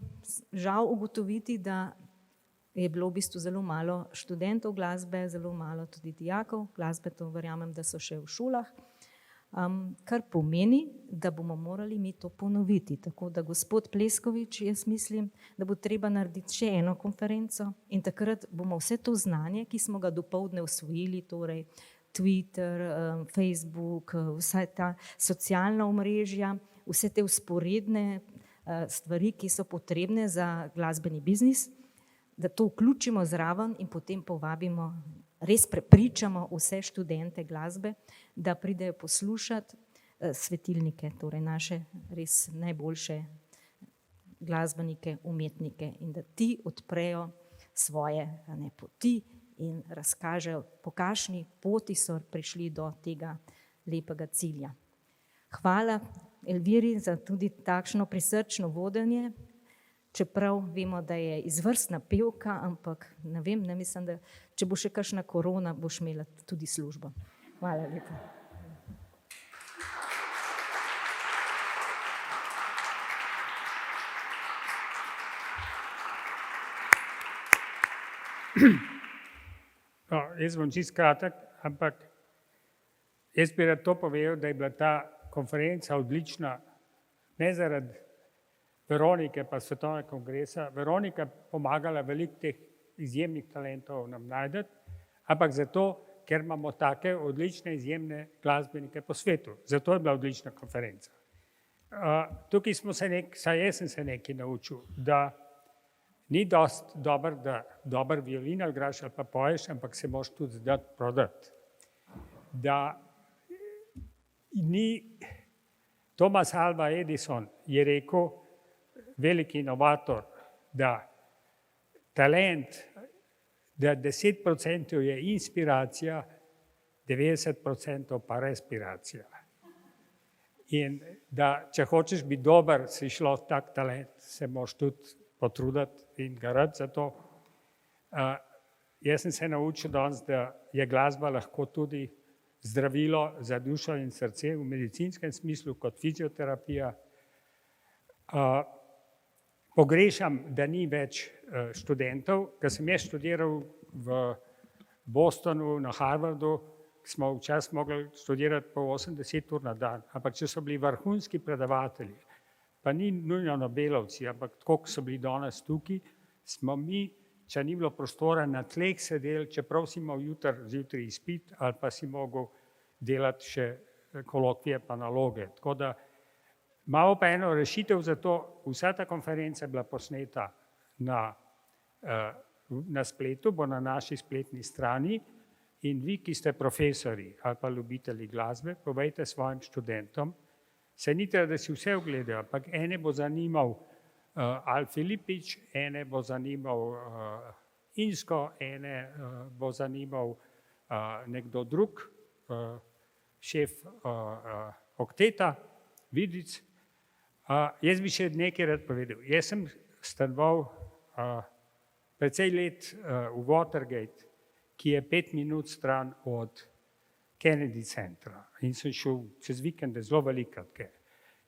Speaker 8: žal ugotoviti, da je bilo v bistvu zelo malo študentov glasbe, zelo malo tudi dijakov glasbe, to verjamem, da so še v šolah, kar pomeni, da bomo morali mi to ponoviti. Tako da gospod Pleskovič, jaz mislim, da bo treba narediti še eno konferenco in takrat bomo vse to znanje, ki smo ga dopoldne osvojili, torej Twitter, Facebook, vsa ta socialna omrežja, vse te vzporedne stvari, ki so potrebne za glasbeni biznis, da to vključimo zraven in potem povabimo, res prepričamo vse študente glasbe, da pridejo poslušati svetilnike, torej naše res najboljše glasbenike, umetnike in da ti odprejo svoje poti in razkažejo, po kakšni poti so prišli do tega lepega cilja. Hvala Elviri za tudi takšno prisrčno vodenje, čeprav vemo, da je izvrstna pevka, ampak ne vem, ne mislim, da če bo še kakšna korona, boš imela tudi službo. Hvala lepa.
Speaker 9: No, jaz bom čisto kratek, ampak jaz bi rad to povedal, da je bila ta konferenca odlična, ne zaradi Veronike pa Svetovnega kongresa. Veronika pomagala veliko teh izjemnih talentov nam najdeti, ampak zato, ker imamo take odlične, izjemne glasbenike po svetu. Zato je bila odlična konferenca. Tukaj smo se saj jaz sem se nekaj naučil, da ni dosti dobro, da dober violin igraš ali pa poješ, ampak se moraš tudi zdati prodati. Da ni Thomas Alva Edison je rekel, veliki inovator, da talent, da 10% je inspiracija, 90% pa respiracija. In da če hočeš biti dober, si šlo v tak talent, se moraš tudi potruditi in garati za to. Jaz sem se naučil danes, da je glasba lahko tudi zdravilo za dušo in srce v medicinskem smislu kot fizioterapija. Pogrešam, da ni več študentov, ker sem jaz študiral v Bostonu, na Harvardu, smo včasih mogli študirati po 80 ur na dan, ampak če so bili vrhunski predavatelji, pa ni nujno Nobelovci, ampak tako, ko so bili danes tukaj, smo mi, če ni bilo prostora, na tleh sedeli, čeprav si imel zjutraj izpit ali pa si mogel delati še kolokvije pa naloge. Tako da imamo pa eno rešitev za to, vsa ta konferenca je bila posneta na spletu, bo na naši spletni strani in vi, ki ste profesori ali pa ljubitelji glasbe, povejte svojim študentom, se ni treba, da si vse ogledajo, ampak ene bo zanimal Al Filipič, ene bo zanimal Insko, ene bo zanimal nekdo drug, šef okteta, Vidic, Jaz bi še nekaj rad povedal. Jaz sem stanoval precej let v Watergate, ki je 5 minut stran od Kennedy centra. In sem šel čez vikende zelo velikrat.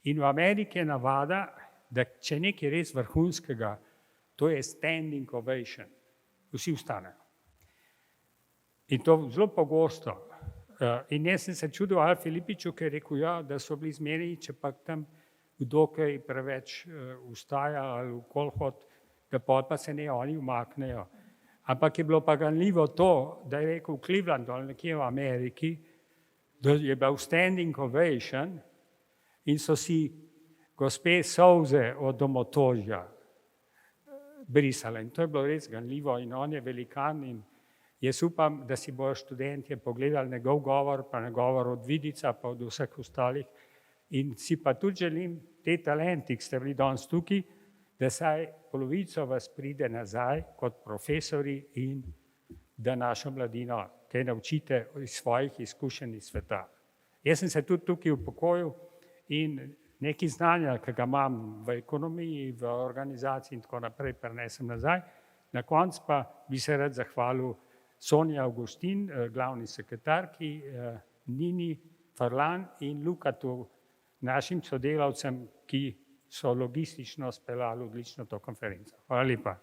Speaker 9: In v Ameriki je navada, da če je nekaj res vrhunskega, to je standing ovation. Vsi vstanejo. In to zelo pogosto. In jaz sem se čudil Alfi Filipiču, ki je rekel, ja, da so bili zmeri, če pa tam kdo kaj preveč vstaja ali v kolhod, da pa se ne oni umaknejo. Ampak je bilo pa ganljivo to, da je rekel v Clevelandu ali nekje v Ameriki, da je bil standing ovation in so si gospe solze od domotožja brisale. In to je bilo res ganljivo in on je velikan in jaz upam, da si bojo študentje pogledali njegov govor, pa govor od Vidica, pa od vseh ostalih. In si pa tudi želim te talenti, ki ste bili danes tukaj, da saj polovico vas pride nazaj kot profesori in da našo mladino kaj naučite iz svojih izkušenj iz sveta. Jaz sem se tudi tukaj upokojil in nekaj znanja, ki ga imam v ekonomiji, v organizaciji in tako naprej, prenesem nazaj. Na koncu pa bi se rad zahvalil Sonji Avgustin, glavni sekretarki, Nini Farlan in Lukatu, našim sodelavcem, ki so logistično speljali odlično to konferenco. Hvala lepa.